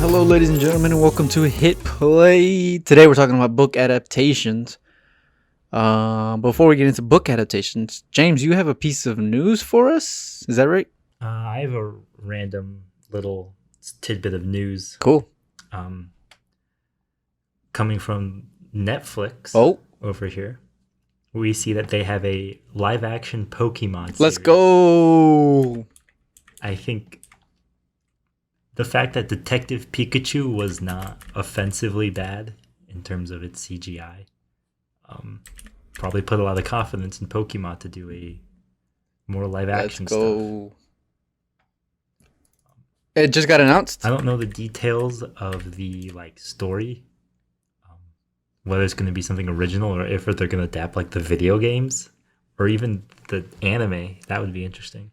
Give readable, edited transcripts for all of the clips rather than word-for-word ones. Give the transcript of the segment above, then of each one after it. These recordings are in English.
Hello, ladies and gentlemen, and welcome to Hit Play. Today we're talking about book adaptations. Before we get into book adaptations, James, you have a piece of news for us? Is that right? I have a random little tidbit of news Cool. coming from Netflix Oh, over here. We see that they have a live-action Pokemon series. let's go. I think the fact that Detective Pikachu was not offensively bad in terms of its CGI probably put a lot of confidence in Pokemon to do a more live-action stuff. It just got announced. I don't know the details of the story, whether it's going to be something original or if they're going to adapt the video games or even the anime. That would be interesting.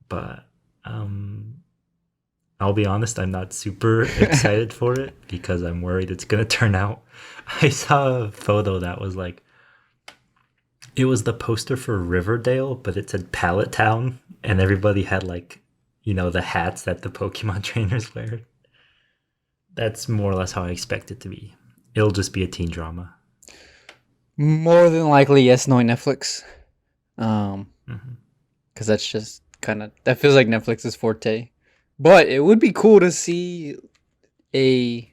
But I'll be honest, I'm not super excited for it because I'm worried it's going to turn out. I saw a photo that was it was the poster for Riverdale, but it said Pallet Town, and everybody had the hats that the Pokemon trainers wear. That's more or less how I expect it to be. It'll just be a teen drama. More than likely, yes, knowing Netflix. Because that's just that feels like Netflix's forte. But it would be cool to see a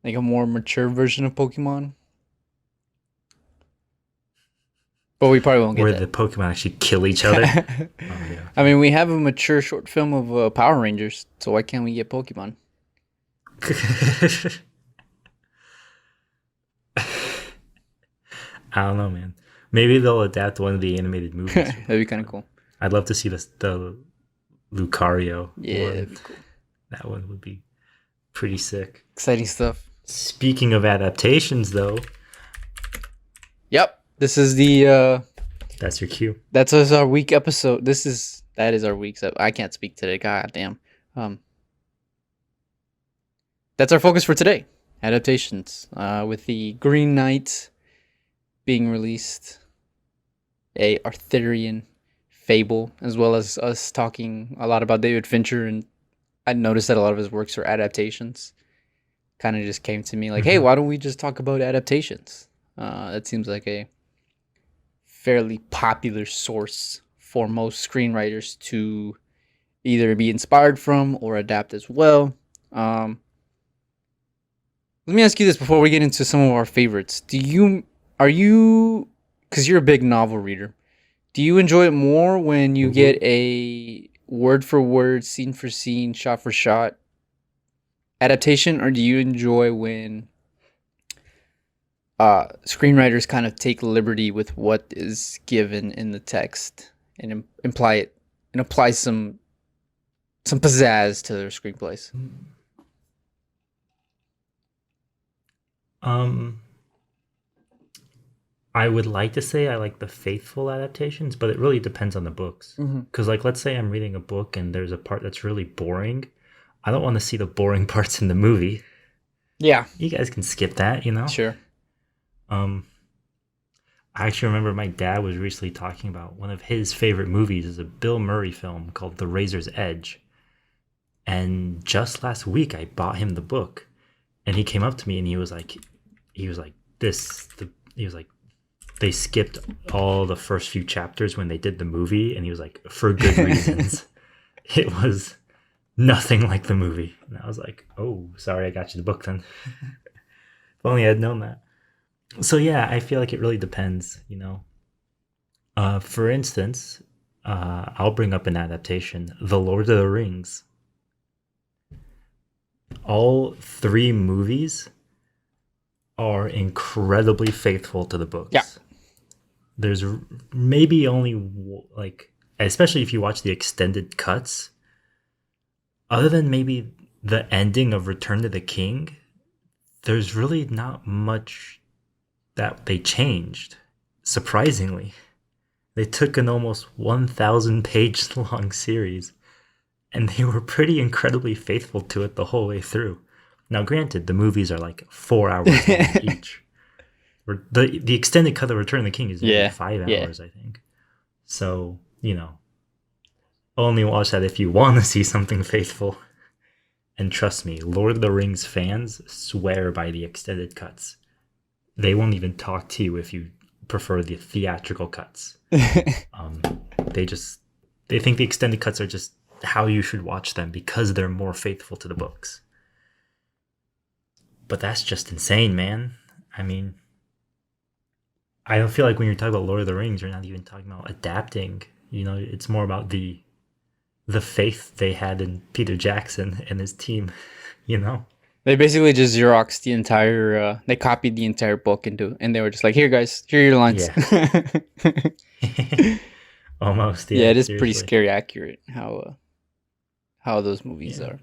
more mature version of Pokemon. But we probably won't get where that. the Pokemon actually kill each other. Yeah. I mean, we have a mature short film of Power Rangers, so why can't we get Pokemon? I don't know, man. Maybe they'll adapt one of the animated movies. That'd be kind of cool. I'd love to see the Lucario. Yeah, that'd be cool. That one would be pretty sick. Exciting stuff. Speaking of adaptations, though. Yep. This is the That's your cue. That's our week episode. That is our week's. I can't speak today. God damn. That's our focus for today. Adaptations. With the Green Knight being released, a Arthurian fable, as well as us talking a lot about David Fincher, and I noticed that a lot of his works are adaptations. Kind of just came to me hey, why don't we just talk about adaptations? That seems like a fairly popular source for most screenwriters to either be inspired from or adapt as well. Let me ask you this before we get into some of our favorites. Because you're a big novel reader, do you enjoy it more when you get a word for word, scene for scene, shot for shot adaptation, or do you enjoy when screenwriters kind of take liberty with what is given in the text and apply some pizzazz to their screenplays? I would like to say I like the faithful adaptations, but it really depends on the books. Because let's say I'm reading a book and there's a part that's really boring. I don't want to see the boring parts in the movie. Yeah. You guys can skip that, Sure. I actually remember my dad was recently talking about one of his favorite movies is a Bill Murray film called The Razor's Edge. And just last week I bought him the book, and he came up to me and he was like, they skipped all the first few chapters when they did the movie, and he was like, for good reasons. It was nothing like the movie. And I was like, oh, sorry, I got you the book then. If only I had known that. So yeah, I feel like it really depends, For instance, I'll bring up an adaptation, The Lord of the Rings. All 3 movies are incredibly faithful to the books. Yeah. There's maybe only especially if you watch the extended cuts, other than maybe the ending of Return to the King, there's really not much that they changed. Surprisingly, they took an almost 1,000 page long series and they were pretty incredibly faithful to it the whole way through. Now, granted, the movies are 4 hours long each. The extended cut of Return of the King is 5 hours, I think. So, only watch that if you want to see something faithful. And trust me, Lord of the Rings fans swear by the extended cuts. They won't even talk to you if you prefer the theatrical cuts. Um, they just they think the extended cuts are just how you should watch them because they're more faithful to the books. But that's just insane, man. I mean, I don't feel like when you're talking about Lord of the Rings, you're not even talking about adapting. You know, it's more about the faith they had in Peter Jackson and his team. You know, They basically just Xeroxed the entire. They copied the entire book and they were just like, "Here, guys, here are your lines." yeah, almost, Yeah, yeah, it is pretty seriously, scary accurate how those movies yeah. are.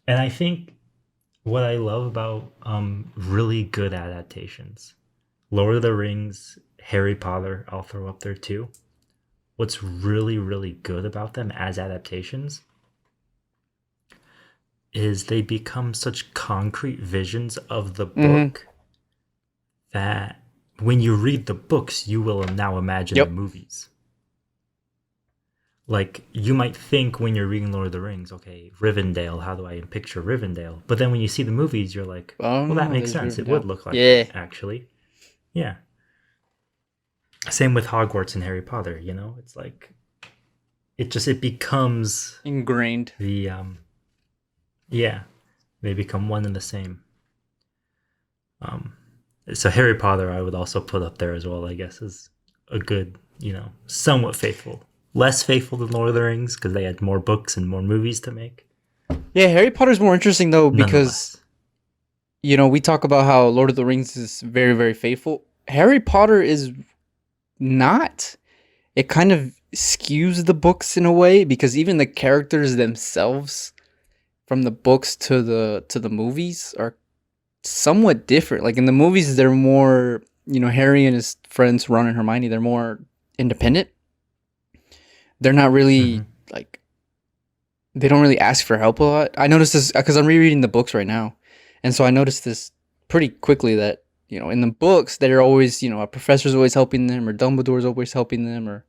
And I think what I love about really good adaptations, Lord of the Rings, Harry Potter, I'll throw up there too. What's really, really good about them as adaptations is they become such concrete visions of the Mm-hmm. book that when you read the books, you will now imagine the Yep. movies. Like, you might think when you're reading Lord of the Rings, okay, Rivendell, how do I picture Rivendell? But then when you see the movies, you're like, Oh well, that no, makes there's sense. It would Rivendell. look like it, Yeah, actually. Yeah. Same with Hogwarts and Harry Potter, you know? It's like, it becomes ingrained. the, yeah, they become one and the same. Um, so Harry Potter, I would also put up there as well. I guess is a good, somewhat faithful, less faithful than Lord of the Rings because they had more books and more movies to make. Yeah, Harry Potter's more interesting though because Nonetheless, we talk about how Lord of the Rings is very, very faithful. Harry Potter is not. It kind of skews the books in a way because even the characters themselves from the books to the movies are somewhat different. Like in the movies they're more, Harry and his friends Ron and Hermione, they're more independent. They're not mm-hmm. really like they don't really ask for help a lot. I noticed this because I'm rereading the books right now. And so I noticed this pretty quickly that, in the books, they're always, a professor's always helping them or Dumbledore's always helping them or,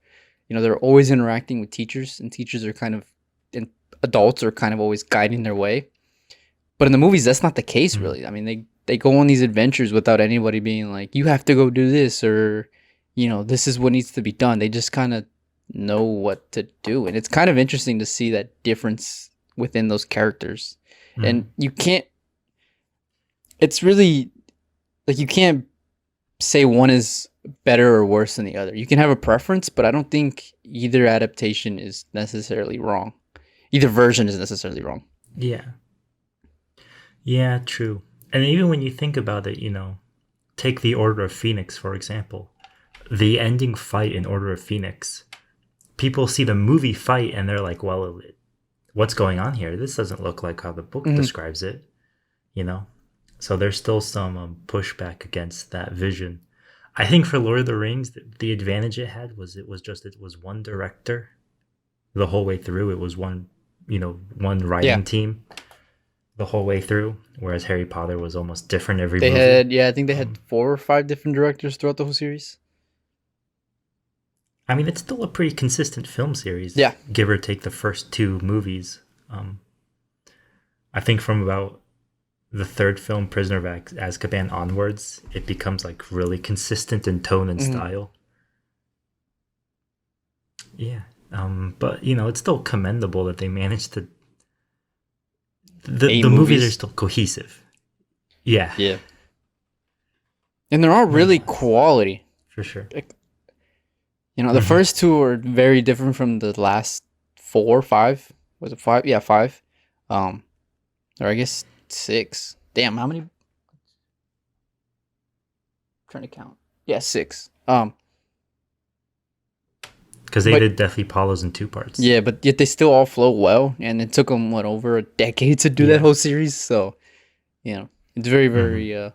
they're always interacting with teachers and teachers are kind of, and adults are kind of always guiding their way. But in the movies, that's not the case Mm-hmm. really. I mean, they go on these adventures without anybody being like, you have to go do this or, this is what needs to be done. They just kind of know what to do. And it's kind of interesting to see that difference within those characters. Mm-hmm. And it's really like you can't say one is better or worse than the other. You can have a preference, but I don't think either adaptation is necessarily wrong. Either version is necessarily wrong. Yeah, yeah, true. And even when you think about it, take the Order of Phoenix for example. The ending fight in Order of Phoenix, people see the movie fight and they're like, well, what's going on here? This doesn't look like how the book Mhm. describes it, you know? So there's still some pushback against that vision. I think for Lord of the Rings, the advantage it had was it was one director the whole way through. It was one Yeah. writing team the whole way through, whereas Harry Potter was almost different every They movie. had, I think they had Um, 4 or 5 different directors throughout the whole series. I mean, it's still a pretty consistent film series, Yeah. give or take the first two movies. I think from about the third film, Prisoner of Azkaban onwards, it becomes like really consistent in tone and Mhm. style. Yeah. But it's still commendable that they managed to. The 8 movies are movies. still cohesive. Yeah. Yeah. And they're all really Nonetheless, quality. for sure. Like, the Hmm. first 2 are very different from the last 4, 5. Was it 5? Yeah, 5. Um, or I guess 6. Damn, how many? I'm trying to count. Yeah, 6. Because they But did Deathly Hollows in two parts. yeah, but yet they still all flow well, and it took them over a decade to do that Yeah. whole series. So it's very, Hmm. very.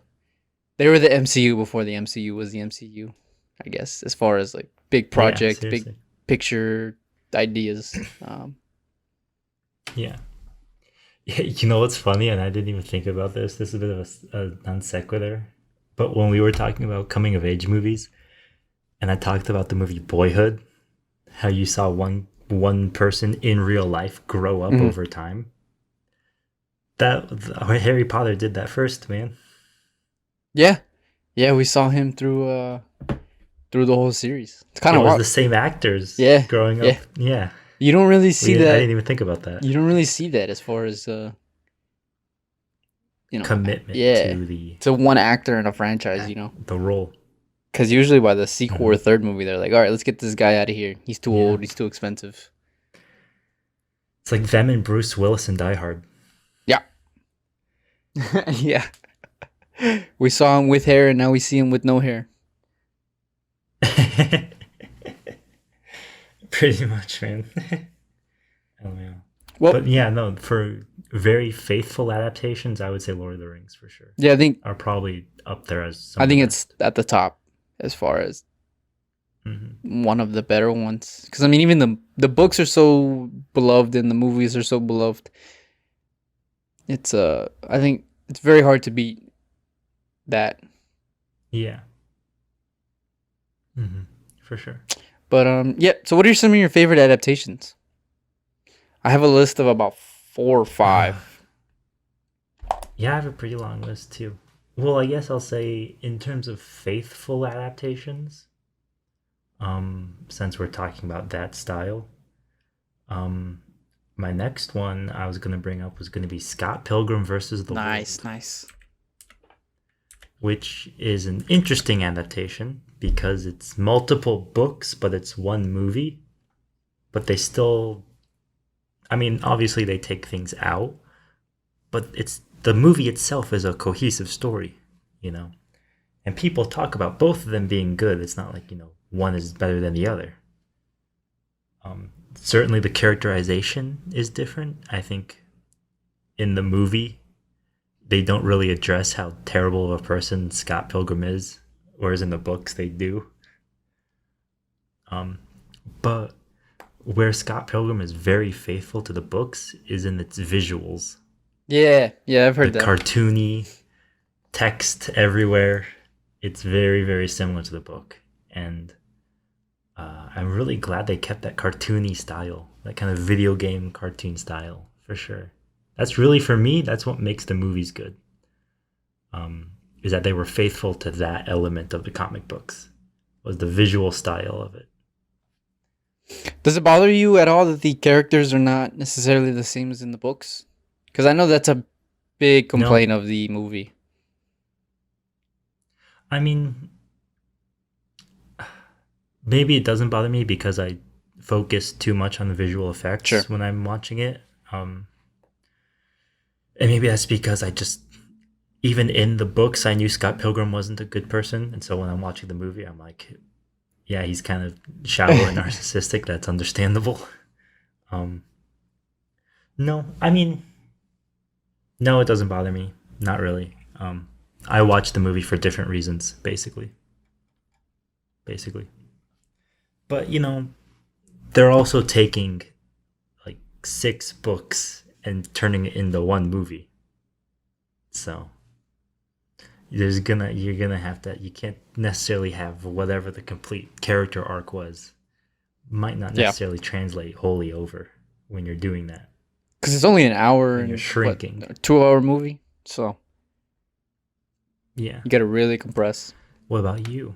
They were the MCU before the MCU was the MCU, I guess, as far as like big Yeah, project, big seriously. picture ideas. Yeah. You know what's funny, and I didn't even think about this. This is a bit of a non sequitur. But when we were talking about coming of age movies, and I talked about the movie Boyhood, how you saw one person in real life grow up Mhm. over time. Harry Potter did that first, man. Yeah, yeah, we saw him through the whole series. It's kind It of was wild. the same actors Yeah, growing yeah. up. Yeah, You don't really see I that. didn't even think about that You don't really see that as far as commitment yeah, to the to one actor in a franchise. the role. Because usually by the sequel Hmm. or third movie, they're like, all right, let's get this guy out of here. He's too Yeah, old. He's too expensive. it's like them and Bruce Willis in Die Hard. Yeah, yeah. We saw him with hair, and now we see him with no hair. Pretty much, man. Oh yeah. Well, But yeah, no, for very faithful adaptations, I would say Lord of the Rings for sure yeah, I think are probably up there as some I of the think it's best. at the top as far as Hmm. one of the better ones. Because I mean, even the books are so beloved, and the movies are so beloved. It's I think it's very hard to beat that. Yeah. Hmm. For sure. But yeah. So, what are some of your favorite adaptations? I have a list of about 4 or 5. Yeah, I have a pretty long list too. Well, I guess I'll say in terms of faithful adaptations, since we're talking about that style, um, my next one I was gonna bring up was gonna be Scott Pilgrim versus the Nice, World, nice. which is an interesting adaptation because it's multiple books, but it's one movie. But they still, I mean, obviously they take things out, but it's the movie itself is a cohesive story, you know. And people talk about both of them being good. It's not like one is better than the other. Certainly, the characterization is different. I think in the movie they don't really address how terrible of a person Scott Pilgrim is, whereas in the books they do. Um, but where Scott Pilgrim is very faithful to the books is in its visuals. Yeah, yeah, I've The heard that. cartoony text everywhere. It's very, very similar to the book. And I'm really glad they kept that cartoony style, that kind of video game cartoon style, for sure. That's really, for me, that's what makes the movies good. Is that they were faithful to that element of the comic books, was the visual style of it. Does it bother you at all that the characters are not necessarily the same as in the books? Because I know that's a big No, complaint of the movie. I mean, maybe it doesn't bother me because I focus too much on the visual Sure. effects when I'm watching it. And maybe that's because I just, even in the books, I knew Scott Pilgrim wasn't a good person. And so when I'm watching the movie, I'm like, yeah, he's kind of shallow and narcissistic. That's understandable. Um, no, I mean, no, it doesn't bother me. Not really. I watch the movie for different reasons, basically. Basically. But, they're also taking like 6 books and turning it into one movie. So you're gonna have to, you can't necessarily have whatever the complete character arc was. Might not Yeah. necessarily translate wholly over when you're doing that. Because it's only an hour And you're and what, shrinking. a 2 hour movie. So Yeah. you got to really compress. What about you?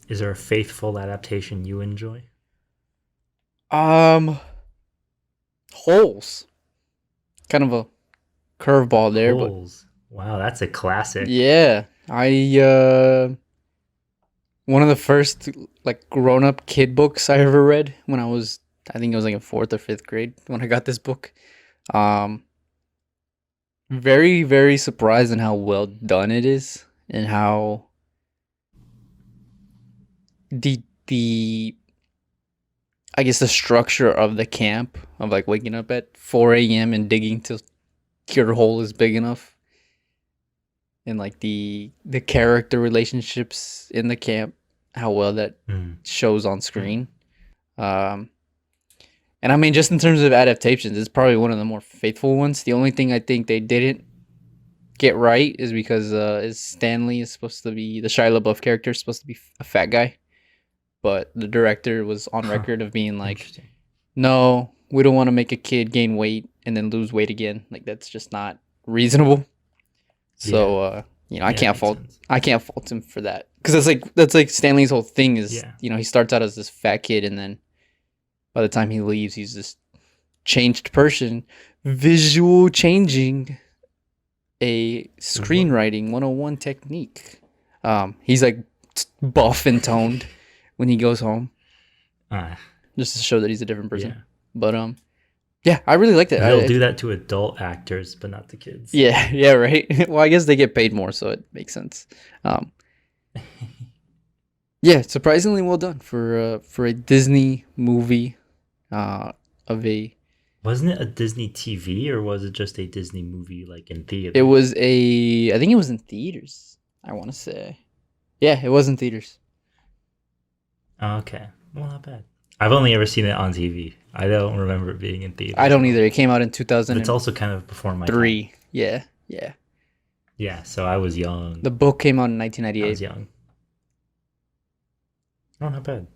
Is there a faithful adaptation you enjoy? Um, Holes. Kind of a curveball there, but Holes. Wow, that's a classic. yeah, one of the first like grown up kid books I ever read when I think it was like in 4th or 5th grade when I got this book. Um, Very, very surprised in how well done it is and how the I guess the structure of the camp of like waking up at 4 a.m. and digging till your hole is big enough, and like the character relationships in the camp, how well that Mm. shows on screen. Um, and I mean, just in terms of adaptations, it's probably one of the more faithful ones. The only thing I think they didn't get right is because is Stanley is supposed to be the Shia LaBeouf character is supposed to be a fat guy, but the director was on Huh. record of being like, Interesting. no, we don't want to make a kid gain weight and then lose weight again. Like that's just not reasonable. Yeah. So I Yeah, it can't makes fault sense. him for that because that's like Stanley's whole thing is Yeah. he starts out as this fat kid and then by the time he leaves he's this changed person, visual changing, a What? screenwriting 101 technique. He's like buff and toned when he goes home, Uh, just to show that he's a different person. yeah. But yeah, I really liked it. They'll do that to adult actors, but not the kids. Yeah, yeah, right. Well, I guess they get paid more, so it makes sense. Um, yeah, surprisingly well done for a Disney movie, uh, of a. Wasn't it a Disney TV or was it just a Disney movie like in It theater? was a. I think it was in theaters. I want to say, yeah, it was in theaters. Oh, okay. Well, not bad. I've only ever seen it on TV. I don't remember it being in I theaters don't at either. all. It came out in But it's 2003. also kind of before my time. Yeah, yeah. Yeah, so I was young. The book came out in I was 1998. young. Oh, not bad.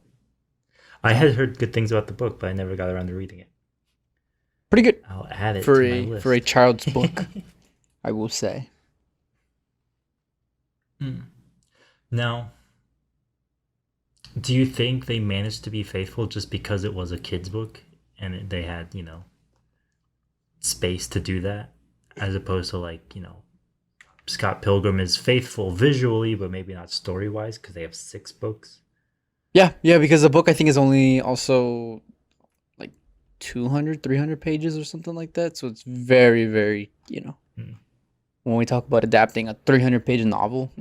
I had heard good things about the book, but I never got around to reading it. Pretty good I'll add it for to my a list. child's book, I will say. Hmm. Now, do you think they managed to be faithful just because it was a kid's book and they had, space to do that? As opposed to, like, Scott Pilgrim is faithful visually, but maybe not story wise because they have 6 books. Yeah, yeah, because the book I think is only also like 200, 300 pages or something like that. So it's very, very, Hmm. when we talk about adapting a 300-page novel,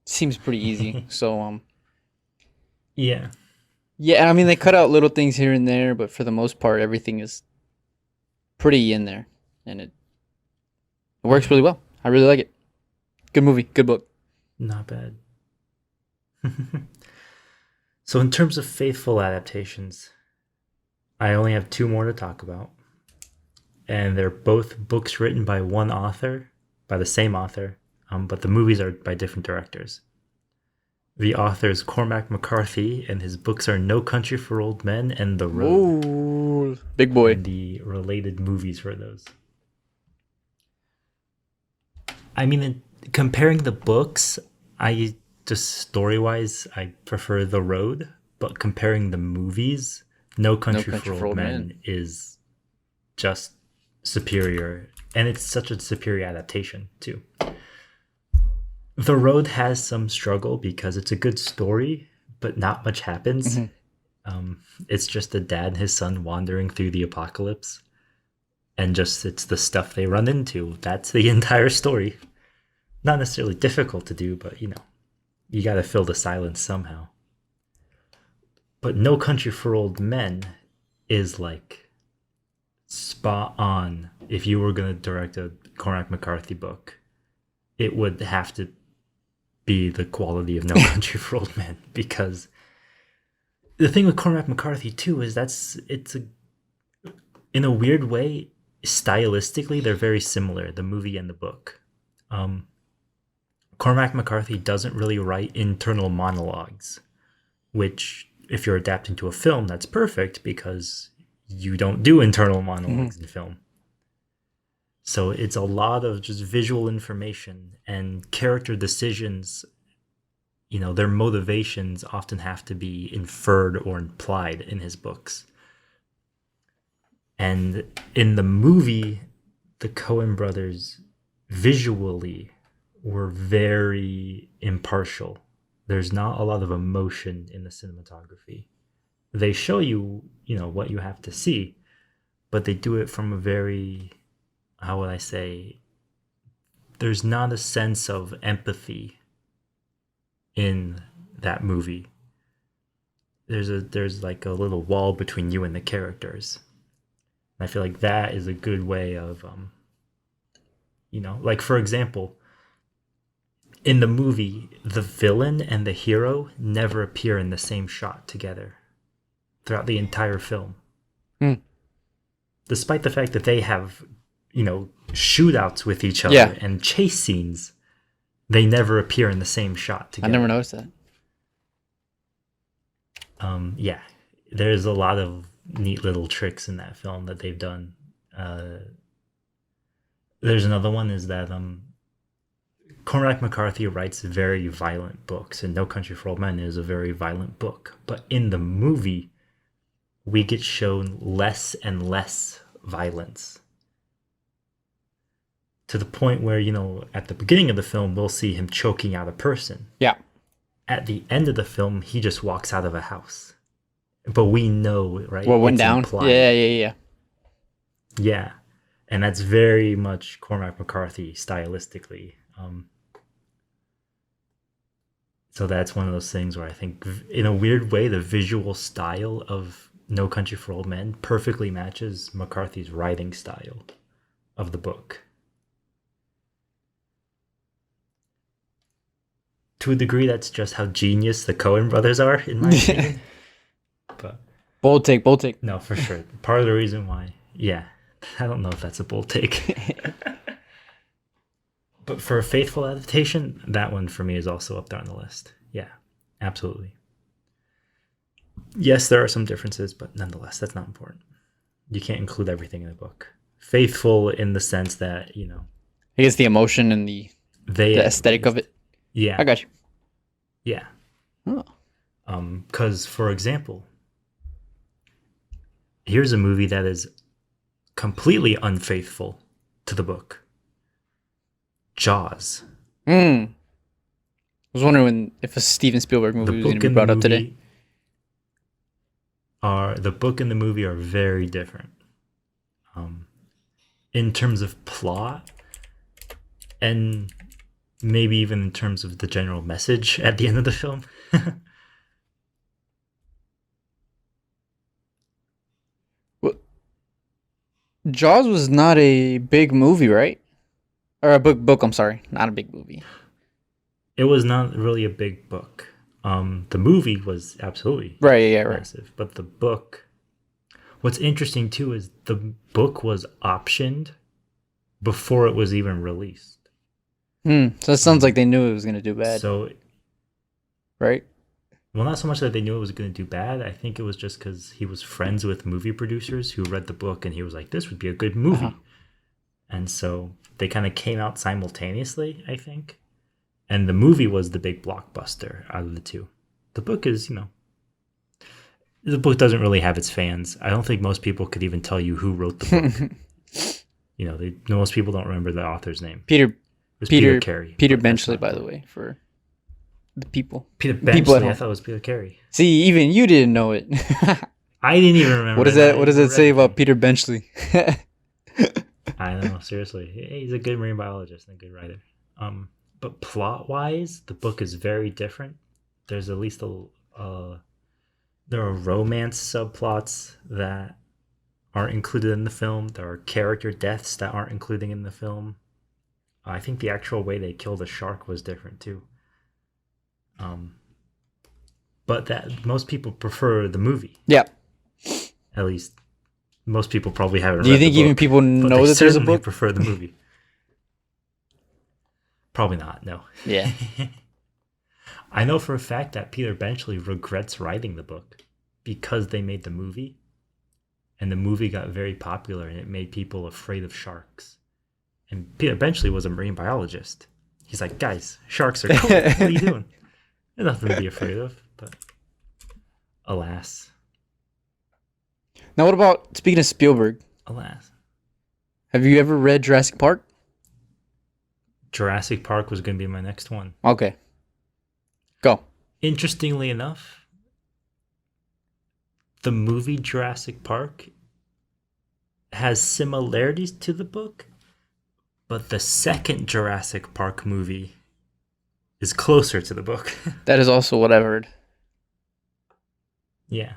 seems pretty easy. So, Yeah. yeah, I mean, they cut out little things here and there, but for the most part, everything is pretty in there and it works really well. I really like it. Good movie, good book. Not bad. So, in terms of faithful adaptations, I only have 2 more to talk about. And they're both books written by one author, by the same author, but the movies are by different directors. The author is Cormac McCarthy, and his books are No Country for Old Men and The Road, Ooh, big boy. and the related movies for those. I mean, comparing the books, I just story wise, I prefer The Road, but comparing the movies, No Country for Old Men is just superior, and it's such a superior adaptation too. The Road has some struggle because it's a good story, but not much happens. Hmm. It's just a dad and his son wandering through the apocalypse, and just it's the stuff they run into. That's the entire story. Not necessarily difficult to do, but you got to fill the silence somehow. But No Country for Old Men is like spot on. If you were going to direct a Cormac McCarthy book, it would have to be the quality of No Country for Old Men, because the thing with Cormac McCarthy too is in a weird way, stylistically they're very similar, the movie and the book. Cormac McCarthy doesn't really write internal monologues, which if you're adapting to a film, that's perfect because you don't do internal monologues in film. So it's a lot of just visual information and character decisions. Their motivations often have to be inferred or implied in his books. And in the movie, the Coen brothers visually were very impartial. There's not a lot of emotion in the cinematography. They show you, what you have to see, but they do it from a very, how would I say, there's not a sense of empathy in that movie. There's like a little wall between you and the characters. And I feel like that is a good way of like, for example, in the movie, the villain and the hero never appear in the same shot together throughout the entire film. Hmm. Despite the fact that they have, shootouts with each other Yeah. and chase scenes, they never appear in the same shot I together. never noticed that. Yeah, there's a lot of neat little tricks in that film that they've done. There's another one is that Cormac McCarthy writes very violent books, and No Country for Old Men is a very violent book. But in the movie, we get shown less and less violence. To the point where, at the beginning of the film, we'll see him choking out a person. Yeah. At the end of the film, he just walks out of a house. But we know, right? What went It's down? implied. Yeah. Yeah. And that's very much Cormac McCarthy stylistically. So that's one of those things where I think, in a weird way, the visual style of No Country for Old Men perfectly matches McCarthy's writing style of the book. To a degree, that's just how genius the Coen brothers are, in my opinion. But Bold take. no, for sure. Part of the reason why, yeah, I don't know if that's a bold take. But for a faithful adaptation, that one for me is also up there on the list. Yeah, absolutely. Yes, there are some differences, but nonetheless, that's not important. You can't include everything in a book. Faithful in the sense that, I guess the emotion and the aesthetic of it. Yeah. I got you. Yeah. Oh. Because, for example, here's a movie that is completely unfaithful to the book. Jaws. I was wondering if a Steven Spielberg movie was going to be brought up today. The book and the movie are very different. In terms of plot, and maybe even in terms of the general message at the end of the film. Well, Jaws was not a big movie, right? Or a book, I'm sorry. Not a big movie. It was not really a big book. The movie was absolutely right. massive. But the book, what's interesting too is the book was optioned before it was even released. So it sounds like they knew it was going to do bad. So, right? Well, not so much that they knew it was going to do bad. I think it was just because he was friends with movie producers who read the book and he was like, this would be a good movie. Uh-huh. And so they kind of came out simultaneously, I think. And the movie was the big blockbuster out of the two. The book is, the book doesn't really have its fans. I don't think most people could even tell you who wrote the book. Most people don't remember the author's name. Peter Carey. Peter Benchley, by the way, for the people. Peter Benchley. I thought it was Peter Carey. See, even you didn't know it. I didn't even remember. What does that say about Peter Benchley? I know, seriously. He's a good marine biologist and a good writer. But plot-wise, the book is very different. There's at least there are romance subplots that aren't included in the film. There are character deaths that aren't included in the film. I think the actual way they kill the shark was different too. But that most people prefer the movie. Yeah. At least most people probably haven't. Do you think even people know that there's a book? Prefer the movie. Probably not. No. Yeah. I know for a fact that Peter Benchley regrets writing the book because they made the movie, and the movie got very popular and it made people afraid of sharks. And Peter Benchley was a marine biologist. He's like, guys, sharks are cool. What are you doing? There's nothing to be afraid of. But alas. Now, what about, speaking of Spielberg? Alas. Have you ever read Jurassic Park? Jurassic Park was going to be my next one. Okay. Go. Interestingly enough, the movie Jurassic Park has similarities to the book, but the second Jurassic Park movie is closer to the book. That is also what I've heard. Yeah.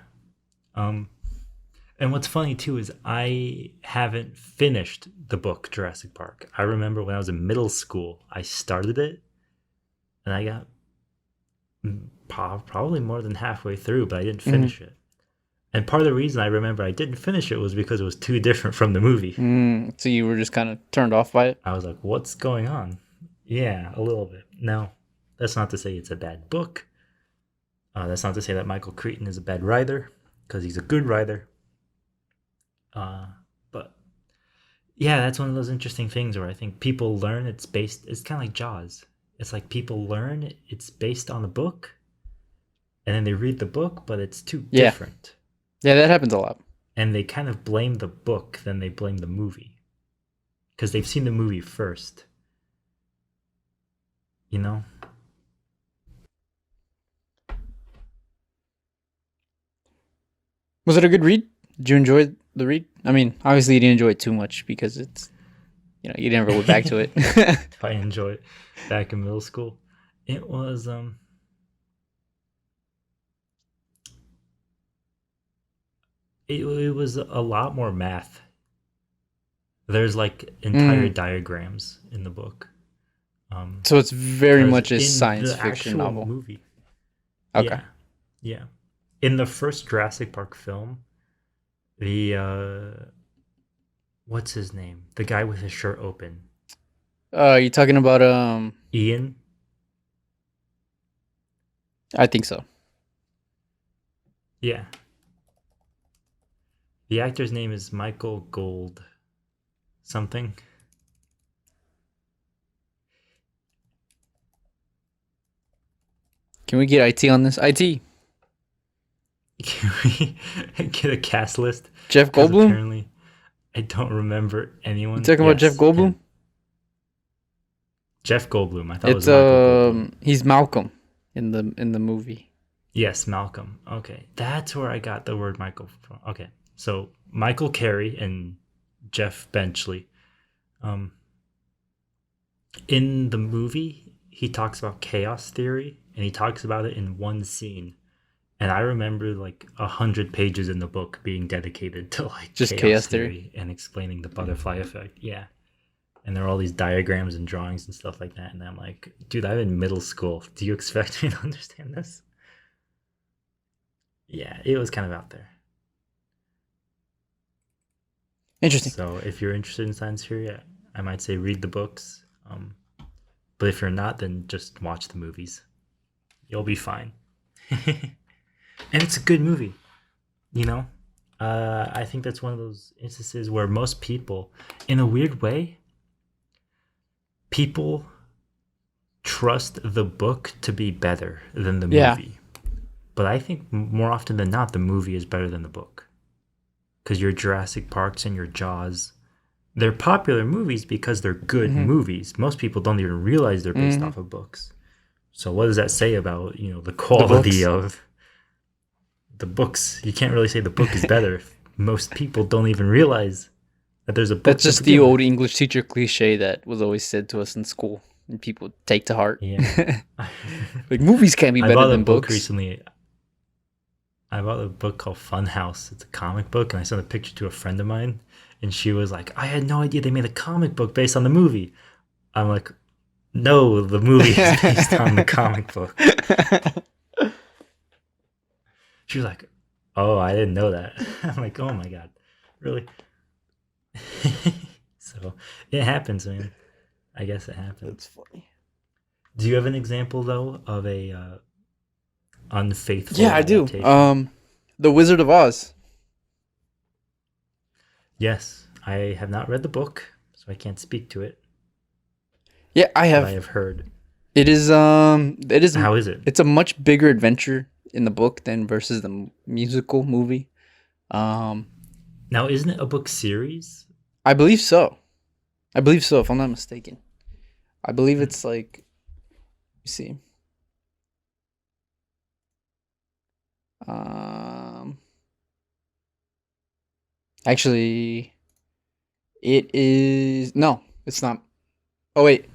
And what's funny too is I haven't finished the book Jurassic Park. I remember when I was in middle school, I started it and I got probably more than halfway through, but I didn't finish it. And part of the reason I remember I didn't finish it was because it was too different from the movie. So you were just kind of turned off by it? I was like, what's going on? Yeah, a little bit. Now, that's not to say it's a bad book. That's not to say that Michael Crichton is a bad writer, because he's a good writer. But Yeah, that's one of those interesting things where I think people learn it's kind of like Jaws. It's like people learn it's based on a book, and then they read the book, but it's too Yeah, different. yeah, that happens a lot. And they kind of blame the book than they blame the movie because they've seen the movie first, you know? Was it a good read? Did you enjoy the read? I mean, obviously you didn't enjoy it too much because it's you never went back to it. If I enjoy it back in middle school, it was it was a lot more math. There's like entire Mm, diagrams in the book. so it's very Because much a in science the fiction actual novel. movie, Okay. yeah, yeah, in the first Jurassic Park film, the what's his name? The guy with his shirt open, You talking about Ian. I think so. Yeah, the actor's name is Michael Gold something. Can we get IT on this? IT. Can we get a cast list? Jeff Because Goldblum? apparently I don't remember You anyone. talking about Jeff Yes, Goldblum? him. Jeff Goldblum. I thought it It's was Michael Goldblum. he's Malcolm in the movie. Yes, Malcolm. Okay, that's where I got the word Michael from. Okay, so Michael Carey and Jeff Benchley. Um, in the movie, he talks about chaos theory, and he talks about it in one scene. And I remember like 100 pages in the book being dedicated to like Just chaos chaos theory. theory and explaining the butterfly effect. Yeah, and there are all these diagrams and drawings and stuff like that. And I'm like, dude, I'm in middle school. Do you expect me to understand this? Yeah, it was kind of out there. Interesting. So if you're interested in science theory, I might say read the books. But if you're not, then just watch the movies. You'll be fine. And it's a good movie, you know? I think that's one of those instances where most people, in a weird way, people trust the book to be better than the Yeah. movie. But I think more often than not, the movie is better than the book. Because your Jurassic Parks and your Jaws, they're popular movies because they're good Hmm. movies. Most people don't even realize they're based Hmm. off of books. So what does that say about, the The quality books. of the books? You can't really say the book is better if most people don't even realize that there's a book That's to just the begin old with. English teacher cliche that was always said to us in school and people take to heart. Yeah. Like movies can't be I better bought a than book books. recently. I bought a book called Funhouse. It's a comic book, and I sent a picture to a friend of mine, and she was like, "I had no idea they made a comic book based on the movie." I'm like, "No, the movie is based on the comic book." She was like, "Oh, I didn't know that." I'm like, "Oh my god, really?" So it happens, man. I guess it That's happens. funny. Do you have an example though of a unfaithful Yeah, I do. adaptation? The Wizard of Oz. Yes, I have not read the book, so I can't speak to it, Yeah, I but I have. have heard. It is How is it? it's a much bigger adventure in the book than versus the musical movie. Um, Now, isn't it a book series? I believe so. I believe so, if I'm not mistaken. I believe Hmm. it's like, let me see. Um, actually, it is no, it's not. Oh wait,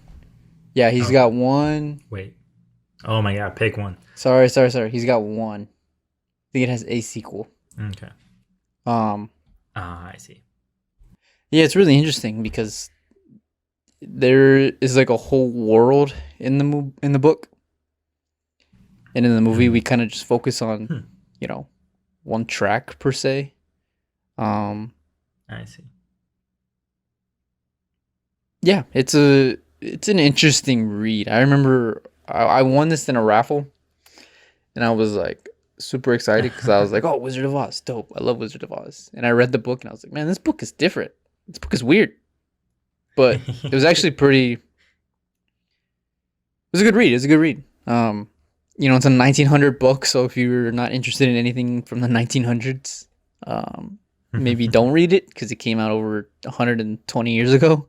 yeah, he's Okay, got one. wait. Oh my god, pick one. Sorry. He's got one. I think it has a sequel. Okay. Um, Ah, I see. yeah, it's really interesting because there is like a whole world in in the book, and in the movie we And kind of just focus on, hmm, you know, one track per se. Um, I see. yeah, it's an interesting read. I remember I won this in a raffle, and I was like super excited because I was like, "Oh, Wizard of Oz, dope! I love Wizard of Oz." And I read the book, and I was like, "Man, this book is different. This book is weird." but it was actually pretty. It was a good read. It was a good read. It's a 1900 book, so if you're not interested in anything from the 1900s, maybe don't read it because it came out over 120 years ago.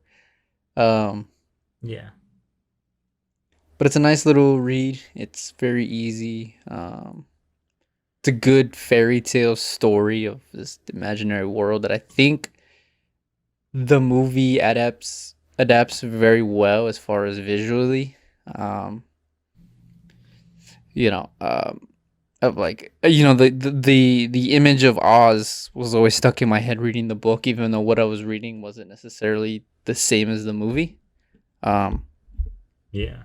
Yeah. But it's a nice little read. It's very easy. It's a good fairy tale story of this imaginary world that I think the movie adapts very well as far as visually. Um, of like the image of Oz was always stuck in my head reading the book, even though what I was reading wasn't necessarily the same as the movie. Um, Yeah.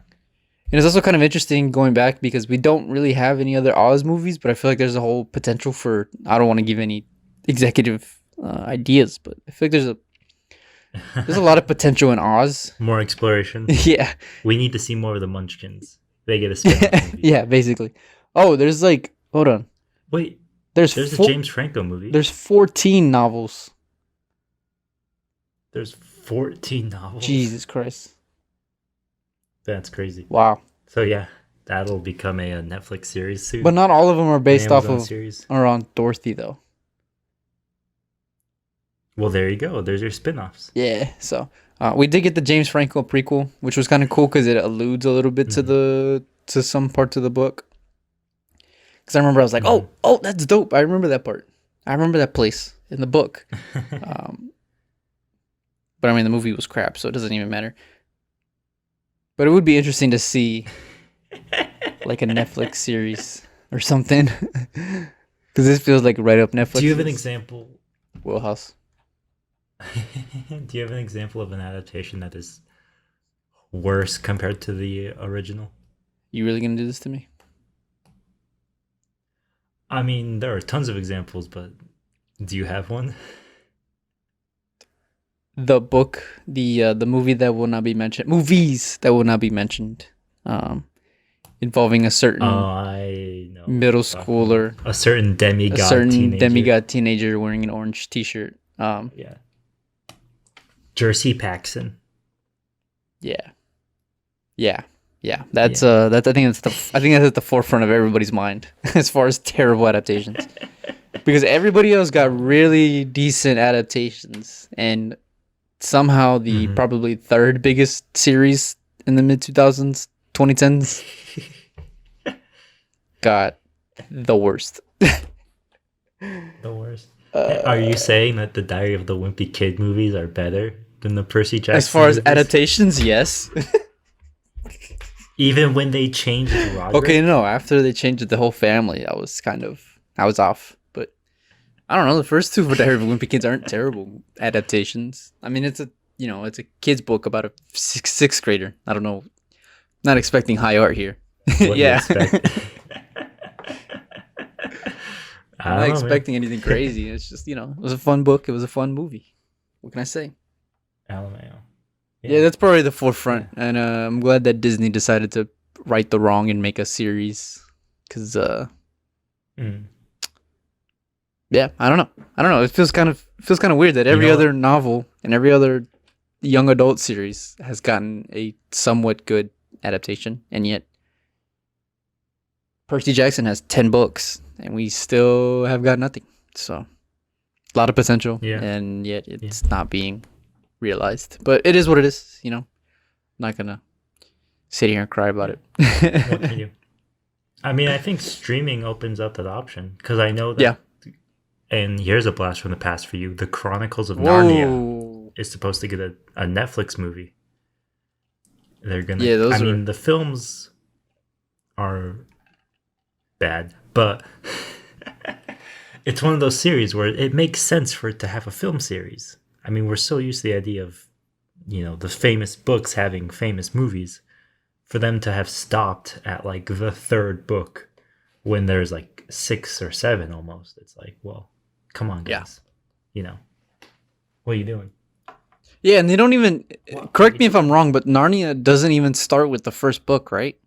and it's also kind of interesting going back because we don't really have any other Oz movies, but I feel like there's a whole potential for. I don't want to give any executive ideas, but I feel like there's a lot of potential in Oz. More exploration. Yeah, We need to see more of the Munchkins. They get a spin-off movie. yeah, basically. Oh, there's like hold on. Wait, There's there's a James Franco movie. There's 14 novels. There's 14 novels. Jesus Christ. That's crazy. Wow. So yeah, that'll become a Netflix series soon. But not all of them are based off Amazon of series. or on Dorothy though. Well, there you go. There's your spin-offs. Yeah. So we did get the James Franco prequel, which was kind of cool because it alludes a little bit to some parts of the book. Because I remember I was like, oh, that's dope. I remember that part. I remember that place in the book. But I mean, the movie was crap, so it doesn't even matter. But it would be interesting to see like a Netflix series or something. Because this feels like right up Netflix. Do you have an example? Wheelhouse. Do you have an example of an adaptation that is worse compared to the original? You really gonna do this to me? I mean, there are tons of examples, but do you have one? The book, the movie that will not be mentioned, movies that will not be mentioned, involving a certain I know middle schooler, a certain demigod, teenager wearing an orange T-shirt. Yeah, Jersey Paxson. Yeah. That's I think that's at the forefront of everybody's mind as far as terrible adaptations, because everybody else got really decent adaptations, and somehow the probably third biggest series in the mid 2000s, 2010s, got the worst. The worst. Are you saying that the Diary of the Wimpy Kid movies are better than the Percy Jackson? As far as movies? adaptations, yes. Even when they changed Roderick? Okay, no. After they changed the whole family, I was off. But I don't know. The first two for Diary of a Wimpy Kids aren't terrible adaptations. I mean, it's a kid's book about a sixth grader. I don't know. Not expecting high art here. What Yeah. do you expect? I'm not expecting anything crazy. It's just, it was a fun book. It was a fun movie. What can I say? LMAO. Yeah, that's probably the forefront. Yeah. And I'm glad that Disney decided to right the wrong and make a series. Because, yeah, I don't know. It feels kind of weird that every other novel and every other young adult series has gotten a somewhat good adaptation. And yet, Percy Jackson has 10 books. And we still have got nothing. So, a lot of potential. Yeah. And yet, it's not being realized. But it is what it is, I'm not going to sit here and cry about it. What can you do? I mean, I think streaming opens up that option. Because I know that... Yeah. And here's a blast from the past for you. The Chronicles of Narnia is supposed to get a Netflix movie. They're going to... Yeah, I mean, the films are bad. But it's one of those series where it makes sense for it to have a film series. I mean, we're so used to the idea of, the famous books having famous movies. For them to have stopped at like the third book when there's like 6 or 7 almost. It's like, well, come on, guys. What are you doing? Yeah, and they don't even... correct me if I'm wrong, but Narnia doesn't even start with the first book, right?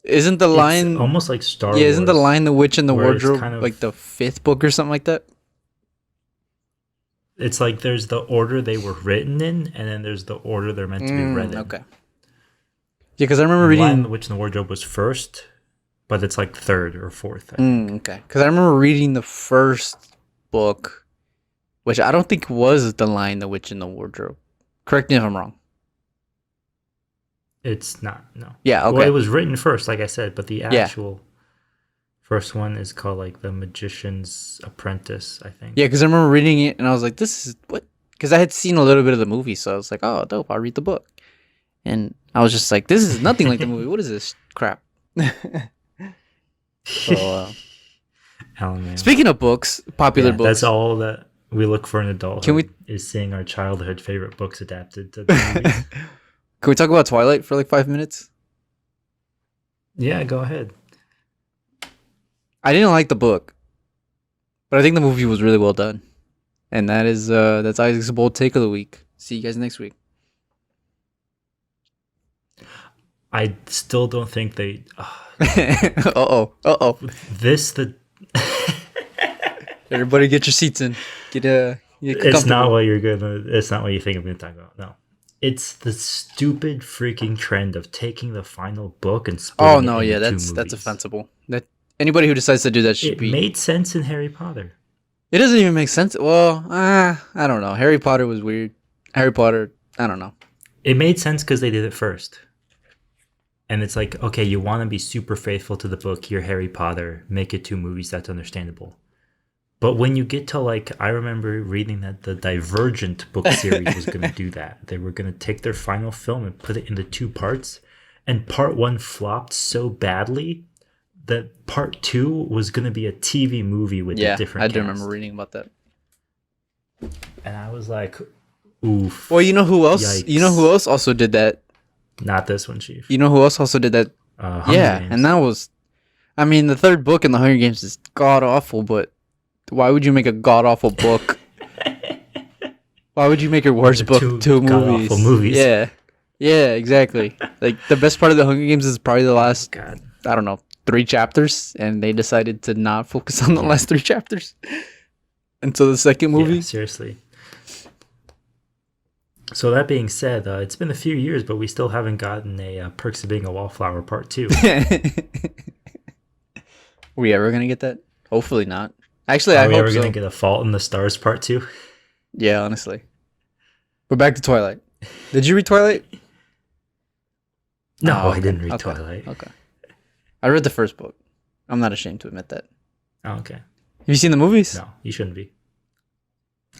Isn't the line... It's almost like Star Wars. Yeah, isn't the line The Witch and the Wardrobe kind of, like the 5th book or something like that? It's like there's the order they were written in, and then there's the order they're meant to be read in. Okay. Yeah, because I remember And Lion, reading. the Witch, and the Wardrobe was first, but it's like third or fourth, I think. Okay, because I remember reading the first book, which I don't think was The Lion, the Witch, and the Wardrobe. Correct me if I'm wrong. It's not, no. Yeah, Well, okay. it was written first, like I said, but the Yeah. actual first one is called like The Magician's Apprentice, I think. Yeah, because I remember reading it and I was like, this is what? Because I had seen a little bit of the movie, so I was like, oh, dope, I'll read the book. And I was just like, this is nothing like the movie. What is this crap? So, Oh, man. speaking of books, popular Yeah, books. that's all that we look for in adulthood. Can we- is seeing our childhood favorite books adapted to the movies. Can we talk about Twilight for like 5 minutes? Yeah, go ahead. I didn't like the book, but I think the movie was really well done. And that's Isaac's bold take of the week. See you guys next week. I still don't think they. This the. Everybody get your seats in. Get It's not what you're gonna. It's not what you think I'm gonna talk about. No, it's the stupid freaking trend of taking the final book and splitting. Oh no, it into yeah, two that's movies. offensible. That anybody who decides to do that should It be. made sense in Harry Potter. It doesn't even make sense. Well, I don't know. Harry Potter was weird. Harry Potter, I don't know. It made sense because they did it first. And it's like, okay, you want to be super faithful to the book. You're Harry Potter. Make it two movies. That's understandable. But when you get to like, I remember reading that the Divergent book series was going to do that. They were going to take their final film and put it into two parts. And part one flopped so badly that part two was going to be a TV movie with a different I do cast. remember reading about that. And I was like, oof. Well, you know who else? Yikes. You know who else also did that? Not this one, Chief. You know who else also did that? Hunger Yeah, Games. and that was, I mean, the third book in the Hunger Games is god awful. But why would you make a god awful book? Why would you make your worst book two movies? god-awful movies. Yeah, exactly. Like the best part of the Hunger Games is probably the last, God. I don't know, 3 chapters, and they decided to not focus on the last 3 chapters until the second movie. Yeah, seriously. So that being said, it's been a few years, but we still haven't gotten a Perks of Being a Wallflower Part 2. We ever gonna get that? Hopefully not. Actually, I Are we hope ever so. going to get a Fault in the Stars Part 2? Yeah, honestly. But back to Twilight. Did you read Twilight? No, Oh, I didn't read okay, Twilight. Okay. I read the first book. I'm not ashamed to admit that. Oh, okay. Have you seen the movies? No, you shouldn't be.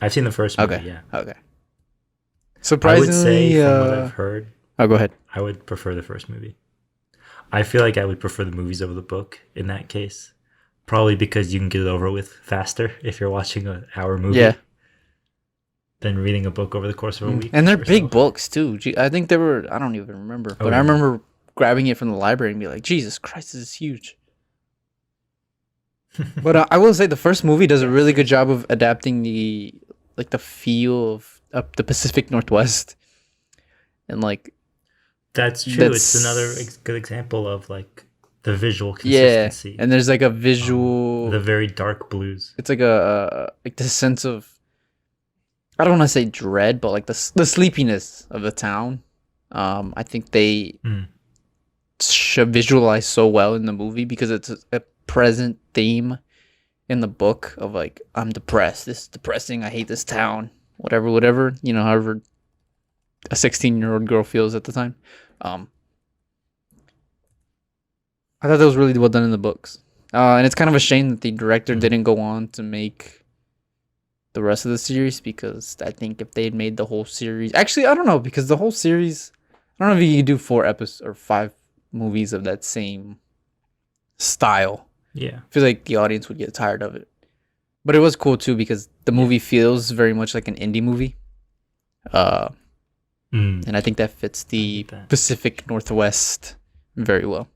I've seen the first movie, Okay. yeah. Okay. I Surprisingly, would say, from what I've heard, oh, go ahead. I would prefer the first movie. I feel like I would prefer the movies over the book in that case. Probably because you can get it over with faster if you're watching an hour movie Yeah. than reading a book over the course of a week. And they're or big so. books too. I think they were. I don't even remember, but I yeah. remember grabbing it from the library and be like, "Jesus Christ, this is huge." But I will say the first movie does a really good job of adapting the feel of the Pacific Northwest, and like That's true. That's- It's another good example of like the visual yeah, consistency. and there's like a visual. The very dark blues. It's like like this sense of, I don't want to say dread, but like the sleepiness of the town. I think they should visualize so well in the movie because it's a present theme in the book of like, I'm depressed. This is depressing. I hate this town. Whatever. You know, however a 16-year-old girl feels at the time. I thought that was really well done in the books. And it's kind of a shame that the director didn't go on to make the rest of the series, because I think if they had made the whole series, actually, I don't know, because the whole series, I don't know if you could do 4 episodes or 5 movies of that same style. Yeah. I feel like the audience would get tired of it. But it was cool too because the movie feels very much like an indie movie. And I think that fits the that. Pacific Northwest very well.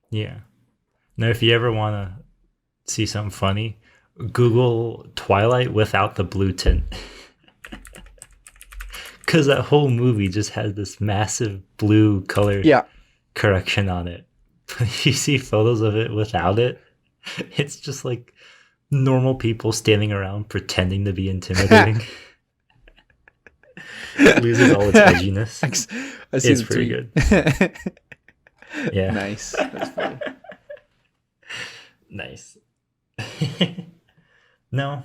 Yeah. Now, if you ever want to see something funny, Google Twilight without the blue tint. Because that whole movie just has this massive blue color correction on it. But if you see photos of it without it, it's just like normal people standing around pretending to be intimidating loses all its edginess. I see It's the pretty tweet. good. Yeah. Nice. That's funny. Nice. No,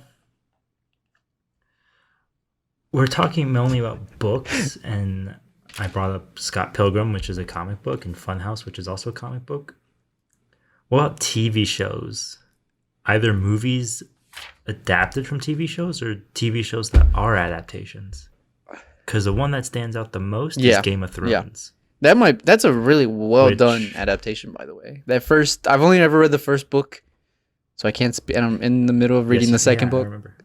we're talking mainly about books, and I brought up Scott Pilgrim, which is a comic book, and Funhouse, which is also a comic book. What about TV shows? Either movies adapted from TV shows or TV shows that are adaptations. Because the one that stands out the most is Yeah. Game of Yeah. Thrones. That's a really well done Which- adaptation, by the way. I've only ever read the first book, so I can't speak. And I'm in the middle of reading the second I book. remember.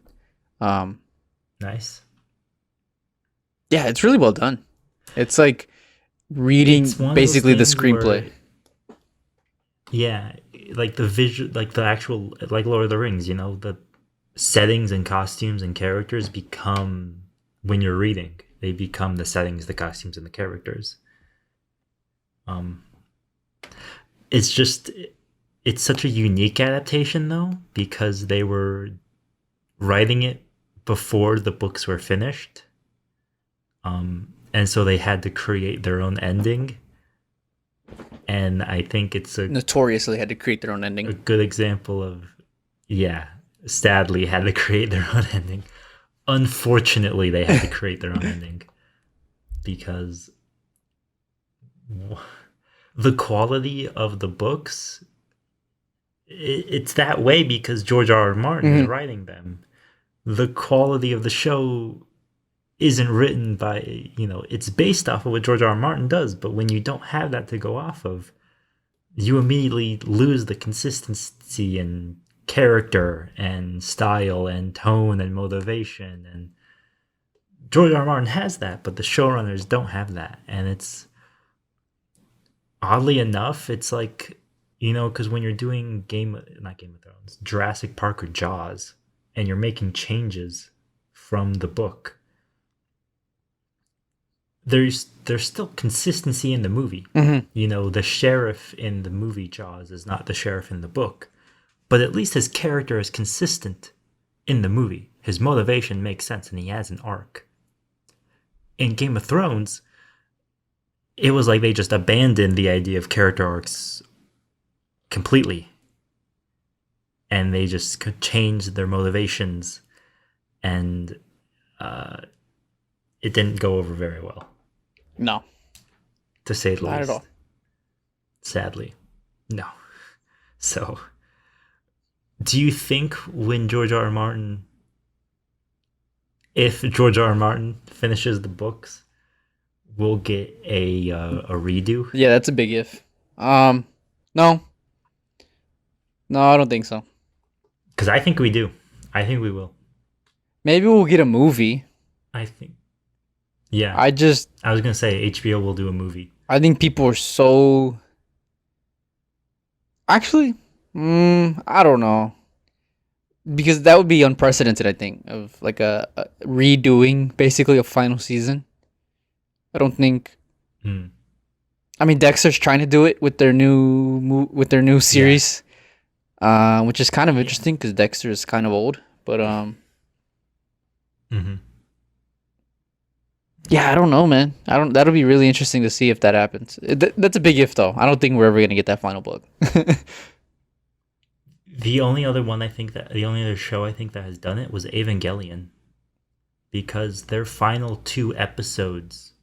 Um, Nice. yeah, it's really well done. It's like reading It's one of those basically the things screenplay. where- yeah, like the visual, like the actual, like Lord of the Rings. The settings and costumes and characters become when you're reading. They become the settings, the costumes, and the characters. It's just it's such a unique adaptation though because they were writing it before the books were finished, and so they had to create their own ending. And I think it's a Notoriously had to create their own a ending. good example of, sadly had to create their own ending. Unfortunately, they had to create their own ending because the quality of the books, it's that way because George R. R. Martin is writing them. The quality of the show isn't written by, it's based off of what George R. R. Martin does, but when you don't have that to go off of, you immediately lose the consistency and character and style and tone and motivation. And George R. R. Martin has that, but the showrunners don't have that. And it's oddly enough, it's like, because when you're doing not Game of Thrones, Jurassic Park or Jaws, and you're making changes from the book, there's still consistency in the movie. The sheriff in the movie Jaws is not the sheriff in the book, but at least his character is consistent in the movie. His motivation makes sense and he has an arc. In Game of Thrones, it was like they just abandoned the idea of character arcs completely. And they just could change their motivations, and it didn't go over very well, No, to say the not least. at all. Sadly. No. So, do you think when if George R. R. Martin finishes the books, we'll get a redo? Yeah, that's a big if. No, I don't think so. Because I think we do. I think we will. Maybe we'll get a movie. I think. Yeah. I was gonna say HBO will do a movie. I think people are so. Actually, I don't know. Because that would be unprecedented, I think, of like a redoing basically a final season. I don't think. I mean, Dexter's trying to do it with their new series, which is kind of interesting because Dexter is kind of old. But yeah, I don't know, man. That'll be really interesting to see if that happens. That's a big if, though. I don't think we're ever gonna get that final book. The only other show I think that has done it was Evangelion, because their final 2 episodes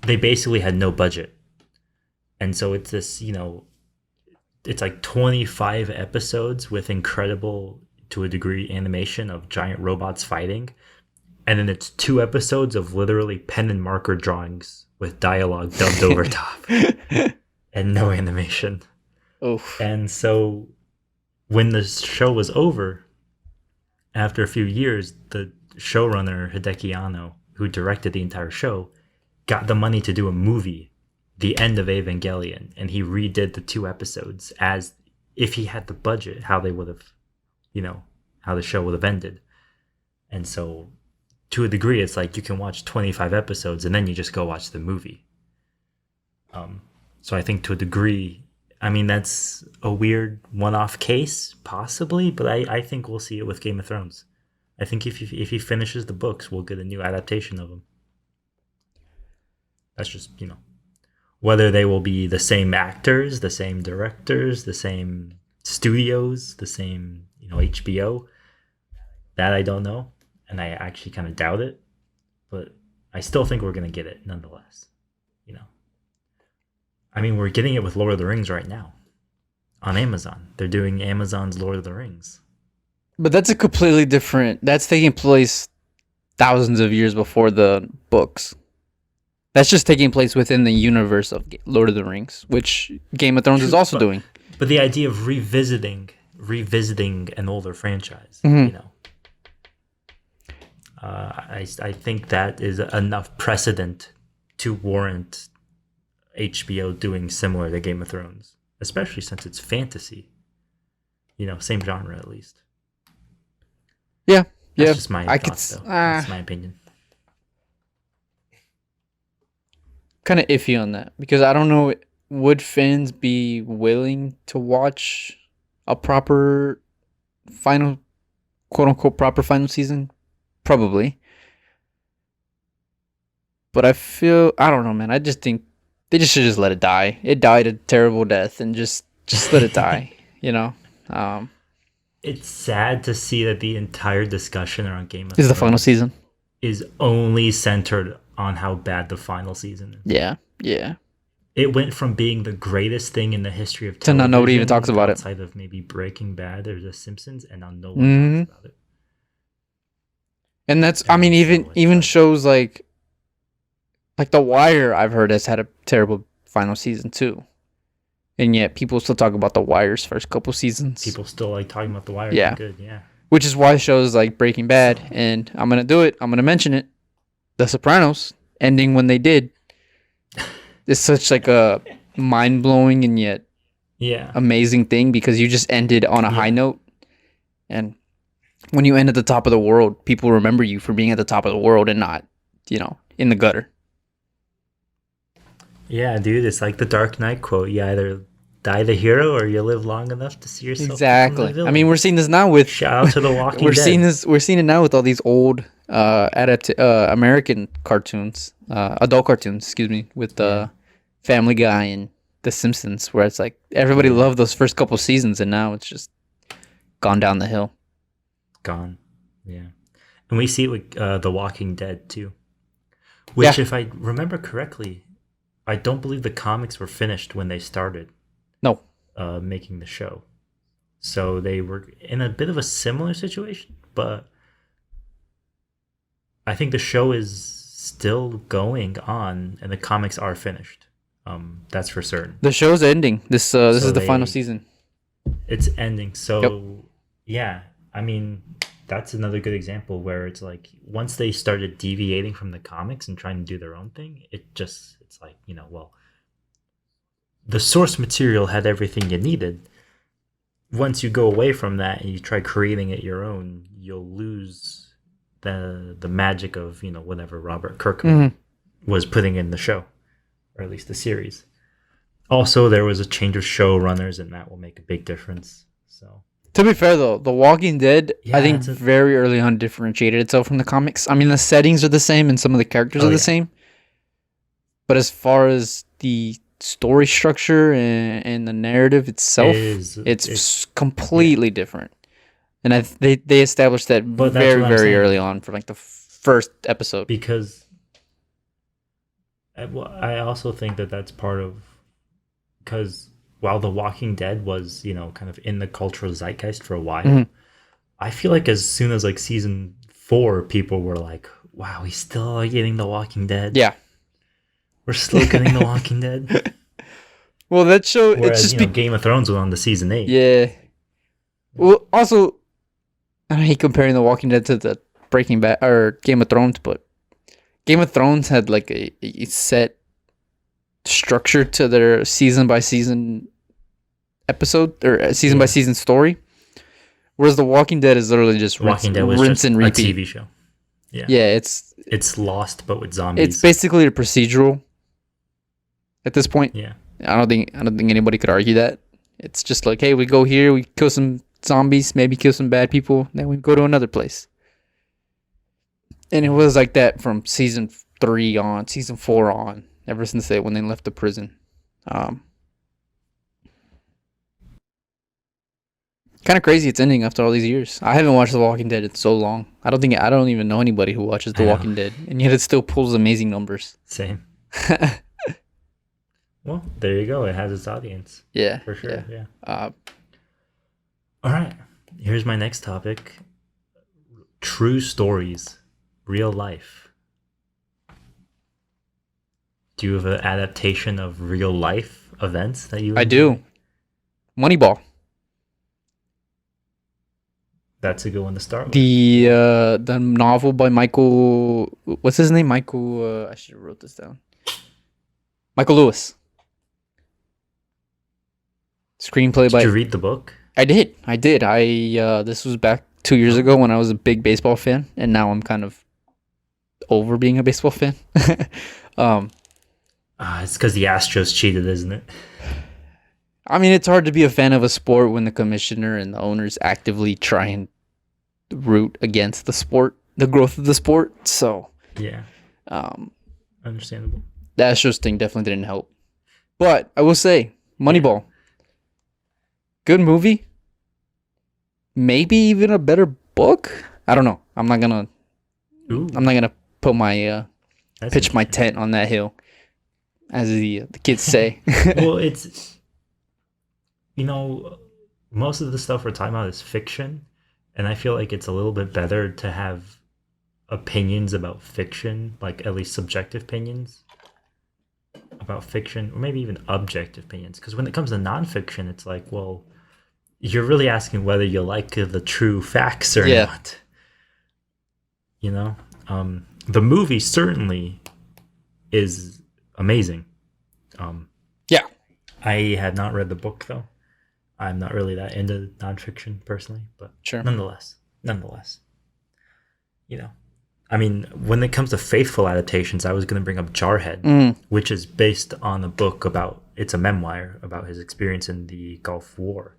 they basically had no budget, and so it's this, it's like 25 episodes with incredible, to a degree, animation of giant robots fighting, and then it's 2 episodes of literally pen and marker drawings with dialogue dubbed over top and no animation. Oof. And so when the show was over, after a few years, the showrunner Hideki Anno, who directed the entire show, got the money to do a movie, The End of Evangelion, and he redid the 2 episodes as if he had the budget, how they would have, how the show would have ended. And so, to a degree, it's like you can watch 25 episodes and then you just go watch the movie. So I think to a degree, I mean, that's a weird one-off case, possibly, but I think we'll see it with Game of Thrones. I think if he finishes the books, we'll get a new adaptation of him. That's just, whether they will be the same actors, the same directors, the same studios, the same, HBO. That I don't know, and I actually kind of doubt it, but I still think we're gonna get it nonetheless. I mean, we're getting it with Lord of the Rings right now on Amazon. They're doing Amazon's Lord of the Rings. But that's a completely different. That's taking place thousands of years before the books. That's just taking place within the universe of Lord of the Rings, which Game of Thrones is also doing. But the idea of revisiting an older franchise, I think that is enough precedent to warrant HBO doing similar to Game of Thrones, especially since it's fantasy. Same genre at least. Yeah, That's just my thoughts, though. That's my opinion. Kind of iffy on that because I don't know. Would fans be willing to watch a proper final, quote unquote, proper final season? Probably. But I don't know, man. I just think they just should just let it die. It died a terrible death, and just let it die. It's sad to see that the entire discussion around Game of Is Thrones the final season is only centered on how bad the final season is. Yeah. It went from being the greatest thing in the history of to now nobody even talks about it. Outside of maybe Breaking Bad or The Simpsons, and now no one talks about it. And that's, I mean, even shows like The Wire, I've heard has had a terrible final season too. And yet people still talk about The Wire's first couple seasons. People still like talking about The Wire. Yeah. Good, yeah. Which is why shows like Breaking Bad, and I'm going to mention it, The Sopranos, ending when they did, is such like a mind-blowing and yet amazing thing because you just ended on a high note. And when you end at the top of the world, people remember you for being at the top of the world and not, in the gutter. Yeah, dude, it's like the Dark Knight quote. You either die the hero or you live long enough to see yourself. Exactly. I mean, we're seeing this now with shout out to The Walking Dead. We're seeing it now with all these old American cartoons, adult cartoons, excuse me, with the Family Guy and The Simpsons, where it's like everybody loved those first couple seasons, and now it's just gone down the hill. Gone. Yeah. And we see it with The Walking Dead too, which, if I remember correctly, I don't believe the comics were finished when they started. No. Making the show. So they were in a bit of a similar situation, but I think the show is still going on and the comics are finished. That's for certain. The show's ending. This is the final season. It's ending. So yeah, I mean, that's another good example where it's like once they started deviating from the comics and trying to do their own thing, it's like, the source material had everything you needed. Once you go away from that and you try creating it your own, you'll lose the magic of, whatever Robert Kirkman was putting in the show, or at least the series. Also, there was a change of showrunners, and that will make a big difference. So, to be fair, though, The Walking Dead, I think very early on differentiated itself from the comics. I mean, the settings are the same and some of the characters are the same. But as far as the story structure and the narrative itself, it's completely different. And they established that very early on for like the first episode. Because I also think that's part of, because while The Walking Dead was, kind of in the cultural zeitgeist for a while, I feel like as soon as like season 4, people were like, wow, we still are getting The Walking Dead. Yeah. We're still getting The Walking Dead. Well, that show... Whereas, it's just Game of Thrones was on the season 8. Yeah. Well, also, I hate comparing The Walking Dead to the Breaking Bad or Game of Thrones, but Game of Thrones had like a set structure to their season-by-season episode or season-by-season story. Whereas The Walking Dead is literally just rinse and repeat. A TV show. Yeah, it's Lost, but with zombies. It's basically a procedural at this point. Yeah. I don't think anybody could argue that. It's just like, hey, we go here, we kill some zombies, maybe kill some bad people, then we go to another place. And it was like that from season 3 on, season 4 on, ever since when they left the prison. Um, Kind of crazy it's ending after all these years. I haven't watched The Walking Dead in so long. I don't even know anybody who watches The I know. Walking Dead, and yet it still pulls amazing numbers. Same. Well, there you go. It has its audience. Yeah, For sure. Yeah. All right. Here's my next topic. True stories. Real life. Do you have an adaptation of real life events that you I do. Moneyball. That's a good one to start with. The novel by Michael. What's his name? Michael. I should have wrote this down. Michael Lewis. Screenplay by. Did you read the book? I did. This was back 2 years ago when I was a big baseball fan, and now I'm kind of over being a baseball fan. It's because the Astros cheated, isn't it? I mean, it's hard to be a fan of a sport when the commissioner and the owners actively try and root against the sport, the growth of the sport. So, yeah, understandable. The Astros thing definitely didn't help. But I will say, Moneyball, good movie. Maybe even a better book. I don't know. I'm not gonna put my pitch my tent on that hill, as the kids say. Well, it's. Most of the stuff we're talking about is fiction, and I feel like it's a little bit better to have opinions about fiction, like at least subjective opinions about fiction, or maybe even objective opinions. Because when it comes to nonfiction, it's like, well, you're really asking whether you like the true facts or not. The movie certainly is amazing. I had not read the book though. I'm not really that into nonfiction personally, but sure. Nonetheless, I mean, when it comes to faithful adaptations, I was going to bring up Jarhead, which is based on a book it's a memoir about his experience in the Gulf War,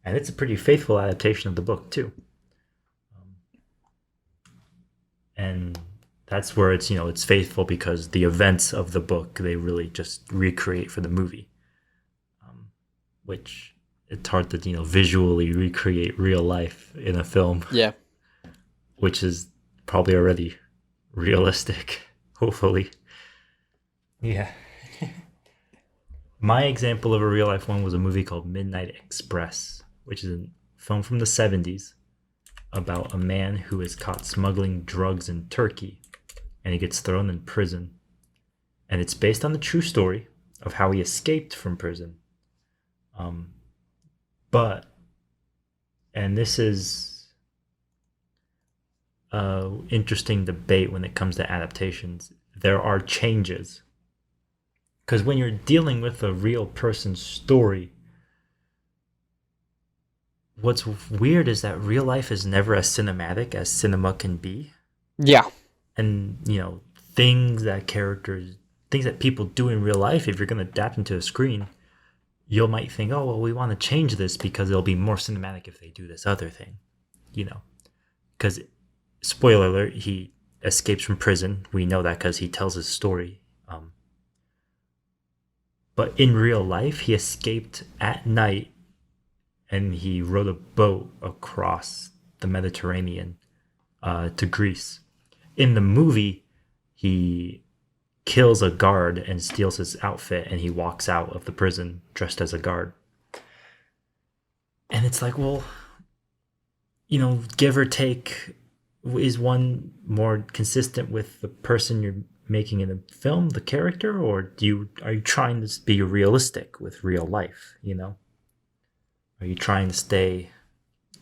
and it's a pretty faithful adaptation of the book too. And that's where it's faithful because the events of the book they really just recreate for the movie, which. It's hard to visually recreate real life in a film. Yeah, which is probably already realistic. Hopefully, yeah. My example of a real life one was a movie called Midnight Express, which is a film from the 70s about a man who is caught smuggling drugs in Turkey, and he gets thrown in prison. And it's based on the true story of how he escaped from prison. And this is interesting debate when it comes to adaptations. There are changes. Because when you're dealing with a real person's story, what's weird is that real life is never as cinematic as cinema can be. Yeah. And, things that people do in real life, if you're going to adapt into a screen, you might think, oh, well, we want to change this because it'll be more cinematic if they do this other thing, because, spoiler alert, he escapes from prison. We know that because he tells his story. But in real life, he escaped at night and he rowed a boat across the Mediterranean to Greece. In the movie, he kills a guard and steals his outfit, and he walks out of the prison dressed as a guard. And it's like, well, give or take, is one more consistent with the person you're making in the film, the character, or are you trying to be realistic with real life? Are you trying to stay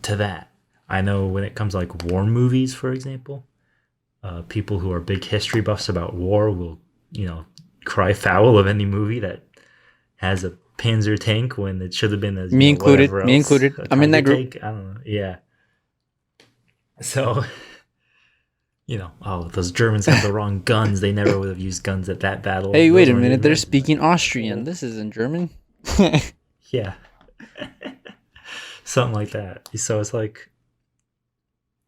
to that? I know when it comes to like war movies, for example, people who are big history buffs about war will cry foul of any movie that has a Panzer tank when it should have been as me included. I'm in that group. Tank. I don't know. Yeah. So Oh, those Germans have the wrong guns. They never would have used guns at that battle. Hey, wait Those a weren't minute. They're invented. speaking Austrian. Oh, This isn't German. yeah, something like that. So it's like,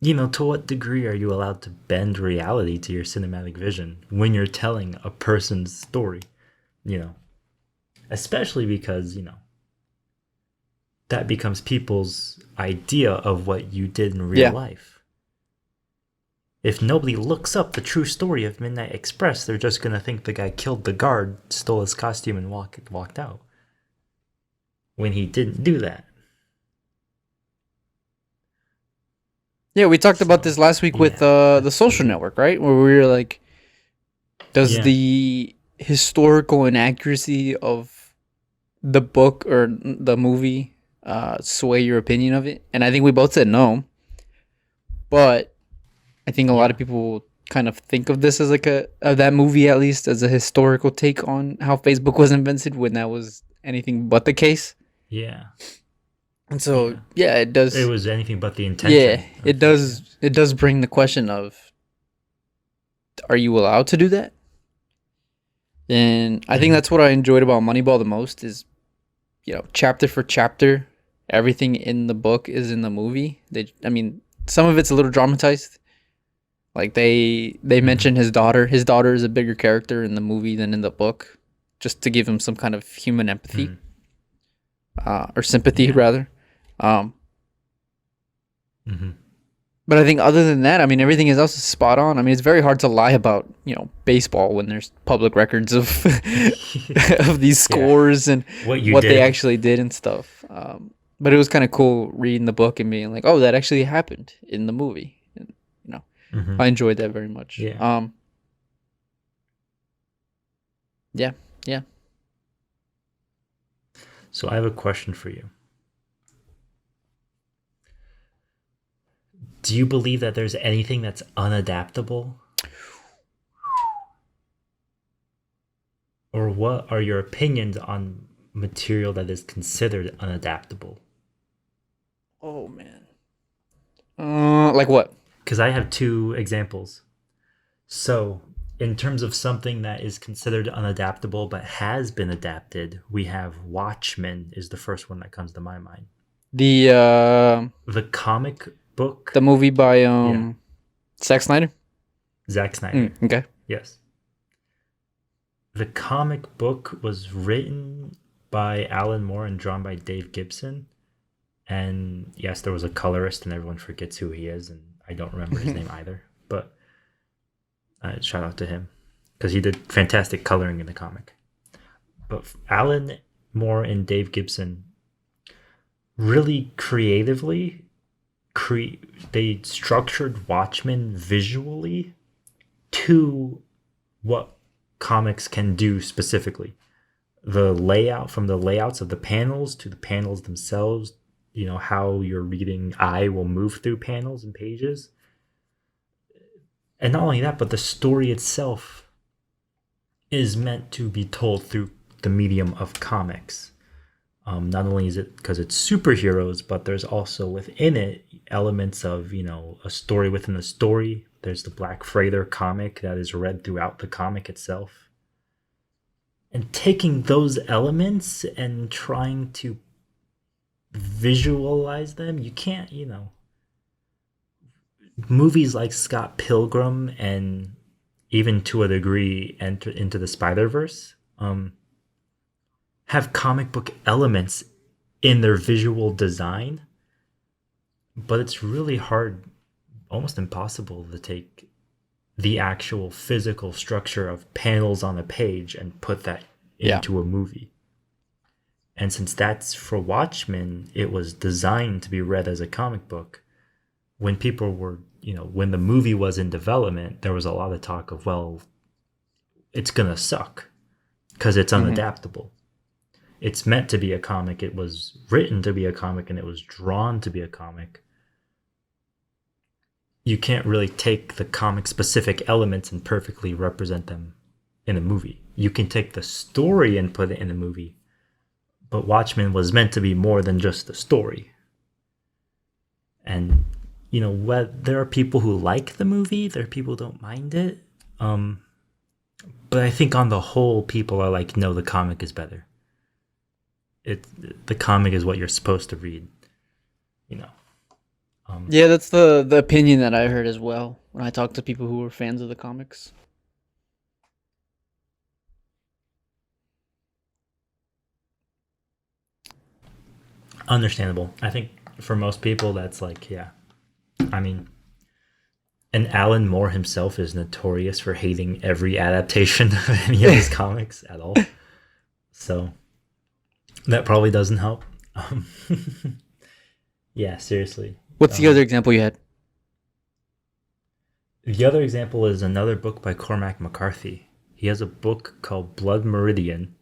to what degree are you allowed to bend reality to your cinematic vision when you're telling a person's story? You know, Especially because, that becomes people's idea of what you did in real Yeah. life. If nobody looks up the true story of Midnight Express, they're just gonna think the guy killed the guard, stole his costume, and walked out. When he didn't do that. Yeah, we talked about So, this last week with yeah, the that's Social really, Network, right? Where we were like, does yeah, the historical inaccuracy of the book or the movie sway your opinion of it? And I think we both said no, but I think a lot yeah, of people kind of think of this as like of that movie at least as a historical take on how Facebook was invented when that was anything but the case. yeah, And so yeah. yeah, it It does. was anything but the Yeah, intention it of it. Yeah. does. It does bring the question of, are you allowed to do that? And I think Mm-hmm. that's what I enjoyed about Moneyball the most is, chapter for chapter, everything in the book is in the movie. I mean, some of it's a little dramatized. Like they Mm-hmm. mention his daughter. His daughter is a bigger character in the movie than in the book, just to give him some kind of human empathy, Mm-hmm. or sympathy Yeah. rather. Um, Mm-hmm. but I think other than that, I mean, everything else is spot on. I mean, it's very hard to lie about baseball when there's public records of of these Yeah. scores and What you what they did. actually did and stuff. But it was kind of cool reading the book and being like, oh, that actually happened in the movie. And, Mm-hmm. I enjoyed that very much. Yeah. Yeah, yeah. So I have a question for you. Do you believe that there's anything that's unadaptable? Or what are your opinions on material that is considered unadaptable? Oh man. Like what? Because I have two examples. So, in terms of something that is considered unadaptable but has been adapted, we have Watchmen is the first one that comes to my mind. The The comic the book, movie by yeah, Zack Snyder. Zack Snyder. Okay. Yes. The comic book was written by Alan Moore and drawn by Dave Gibson. And yes, there was a colorist, and everyone forgets who he is, and I don't remember his name either. But shout out to him because he did fantastic coloring in the comic. But Alan Moore and Dave Gibson really creatively they structured Watchmen visually to what comics can do specifically. The layout, from the layouts of the panels to the panels themselves, how your reading eye will move through panels and pages. And not only that, but the story itself is meant to be told through the medium of comics. Not only is it because it's superheroes, but there's also within it elements of, a story within a story. There's the Black Freighter comic that is read throughout the comic itself. And taking those elements and trying to visualize them, you can't, movies like Scott Pilgrim and even to a degree enter into the Spider-Verse have comic book elements in their visual design, but it's really hard, almost impossible to take the actual physical structure of panels on a page and put that Yeah. into a movie. And since that's for Watchmen, it was designed to be read as a comic book. When people were, when the movie was in development, there was a lot of talk of, well, it's going to suck because it's Hmm. unadaptable. It's meant to be a comic. It was written to be a comic and it was drawn to be a comic. You can't really take the comic specific elements and perfectly represent them in a movie. You can take the story and put it in a movie, but Watchmen was meant to be more than just the story. And there are people who like the movie, there are people who don't mind it. Um, but I think on the whole, people are like, no, the comic is better. It the comic is what you're supposed to read. You know. Yeah, that's the opinion that I heard as well when I talked to people who were fans of the comics. Understandable. I think for most people, that's like, yeah. I mean, and Alan Moore himself is notorious for hating every adaptation of any of his comics at all. So that probably doesn't help. Um, yeah, seriously. What's the other example you had? The other example is another book by Cormac McCarthy. He has a book called Blood Meridian,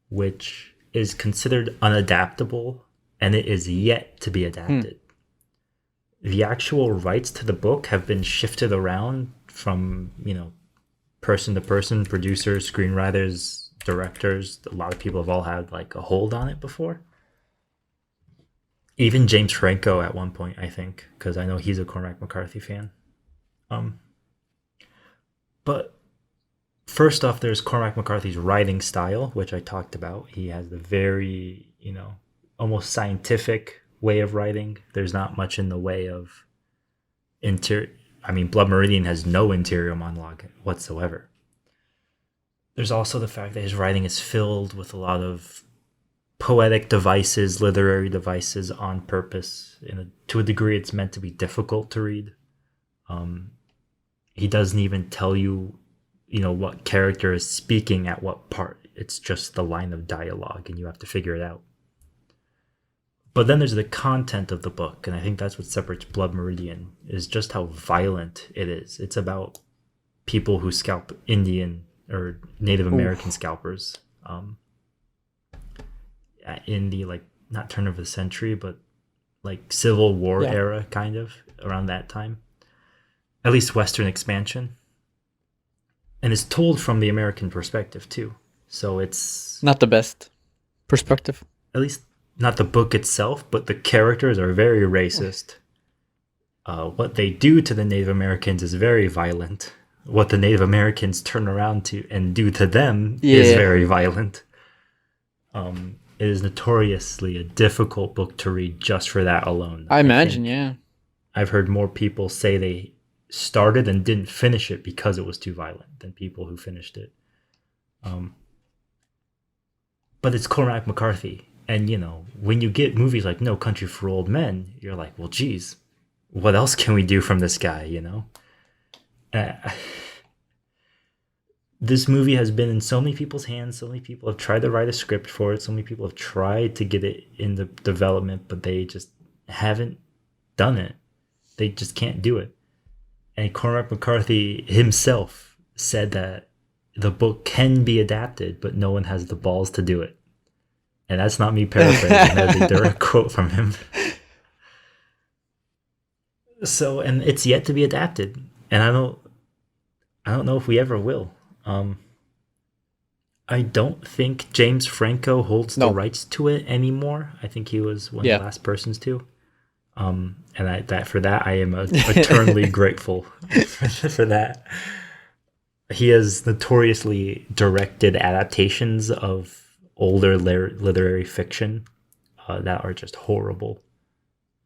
which is considered unadaptable, and it is yet to be Hmm. adapted. The actual rights to the book have been shifted around from, person to person, producers, screenwriters, directors. A lot of people have all had like a hold on it before. Even James Franco at one point, I think, because I know he's a Cormac McCarthy fan. Um, but first off, there's Cormac McCarthy's writing style, which I talked about. He has the very, almost scientific way of writing. There's not much in the way of interior. I mean, Blood Meridian has no interior monologue whatsoever. There's also the fact that his writing is filled with a lot of poetic devices, literary devices on purpose. To a degree, it's meant to be difficult to read. Um, he doesn't even tell you, what character is speaking at what part. It's just the line of dialogue, and you have to figure it out. But then there's the content of the book, and I think that's what separates Blood Meridian, is just how violent it is. It's about people who scalp Indian or Native American Oof. scalpers in the like not turn of the century, but like Civil War Yeah. era, kind of around that time. At least Western expansion, and it's told from the American perspective too. So it's Not the best perspective. at least not the book itself, but the characters are very racist. What they do to the Native Americans is very violent. What the Native Americans turn around to and do to them is Yeah. very violent. It is notoriously a difficult book to read just for that alone. I imagine, think yeah. I've heard more people say they started and didn't finish it because it was too violent than people who finished it. But it's Cormac McCarthy. And, when you get movies like No Country for Old Men, you're like, well, geez, what else can we do from this guy? Uh, this movie has been in so many people's hands. So many people have tried to write a script for it. So many people have tried to get it in the development, but they just haven't done it. They just can't do it. And Cormac McCarthy himself said that the book can be adapted, but no one has the balls to do it. And that's not me paraphrasing. That's a direct quote from him. So, and it's yet to be adapted, and I don't know if we ever will. I don't think James Franco holds the No. rights to it anymore. I think he was one of Yeah. the last persons to. And for that I am eternally grateful for that. He has notoriously directed adaptations of older literary fiction that are just horrible.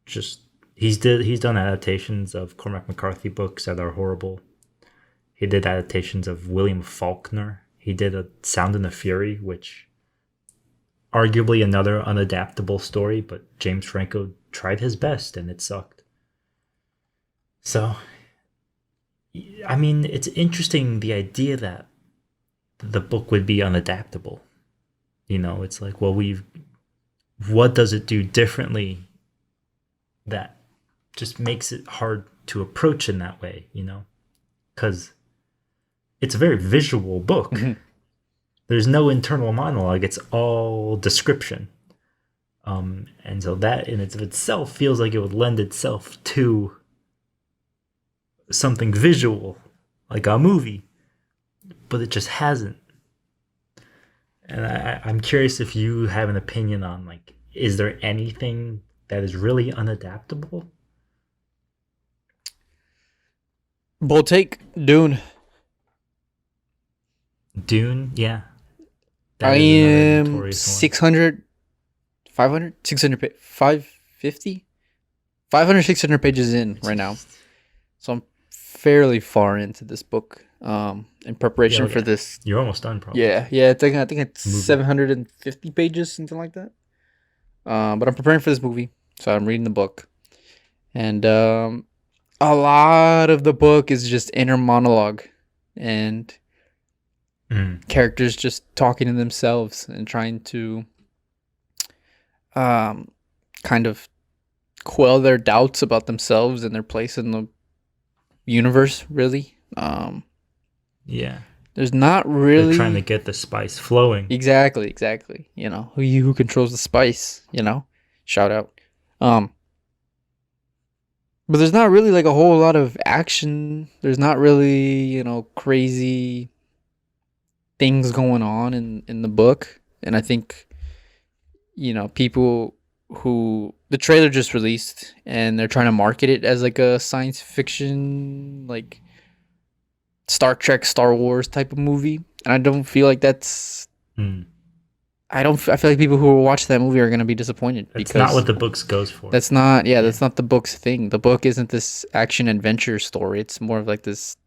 Just he's done adaptations of Cormac McCarthy books that are horrible. He did adaptations of William Faulkner. He did a Sound and the Fury, which arguably another unadaptable story, but James Franco tried his best and it sucked. So, I mean, it's interesting the idea that the book would be unadaptable. It's like, well, what does it do differently that just makes it hard to approach in that way, Because it's a very visual book. Mhm. There's no internal monologue, it's all description. And so that in of itself feels like it would lend itself to something visual, like a movie, but it just hasn't. And I'm curious if you have an opinion on like, is there anything that is really unadaptable? Bold take, Dune. Dune, yeah. I That is another am notorious one. 600, 500, 600, 550, 500, 600 pages in right now. So I'm fairly far into this book. In preparation for this. You're almost done, probably. Yeah. I think it's 750 pages, something like that. But I'm preparing for this movie, so I'm reading the book, and a lot of the book is just inner monologue, and characters just talking to themselves and trying to kind of quell their doubts about themselves and their place in the universe, really. Yeah. There's not really... They're trying to get the spice flowing. Exactly. You know, who controls the spice, you know? Shout out. But there's not really like a whole lot of action. There's not really, you know, crazy things going on in the book. And I think, you know, people who... The trailer just released and they're trying to market it as like a science fiction, like Star Trek, Star Wars type of movie. And I don't feel like that's... I feel like people who will watch that movie are going to be disappointed. That's not what the book goes for. That's not, that's not the book's thing. The book isn't this action adventure story. It's more of like this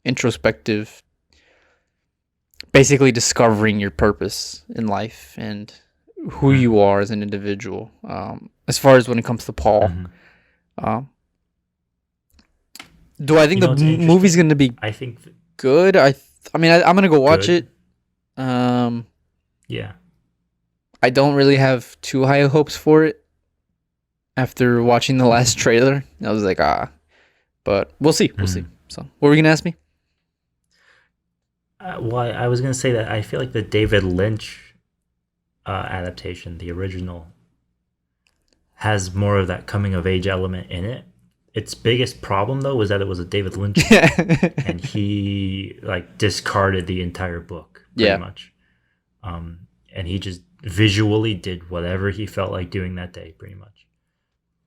introspective, basically discovering your purpose in life and who you are as an individual. As far as when it comes to Paul, do I think the movie's going to be good? I mean, I'm going to go watch it. Yeah. I don't really have too high hopes for it after watching the last trailer. I was like, but we'll see. We'll see. So, what were you going to ask me? Well, I was going to say that I feel like the David Lynch adaptation, the original, has more of that coming of age element in it. Its biggest problem, though, was that it was a David Lynch book, and he like discarded the entire book pretty much. And he just visually did whatever he felt like doing that day, pretty much.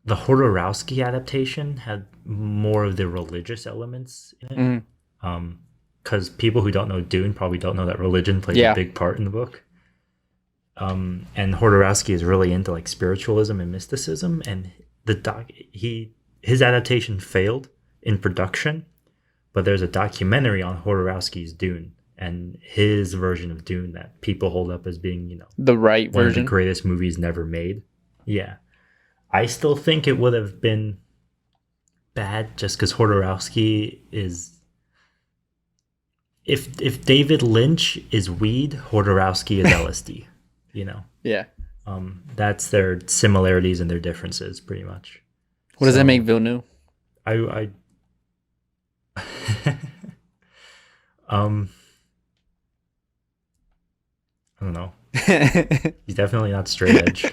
The Hodorowski adaptation had more of the religious elements in it. Because people who don't know Dune probably don't know that religion plays a big part in the book. And Hodorowski is really into like spiritualism and mysticism, and his adaptation failed in production, but there's a documentary on Hodorowski's Dune and his version of Dune that people hold up as being, you know, the right one version, of the greatest movies never made. Yeah, I still think it would have been bad just because Hodorowski is. If David Lynch is weed, Hodorowski is LSD. You know. Yeah. That's their similarities and their differences, pretty much. What does that make Villeneuve? I don't know. He's definitely not straight edge.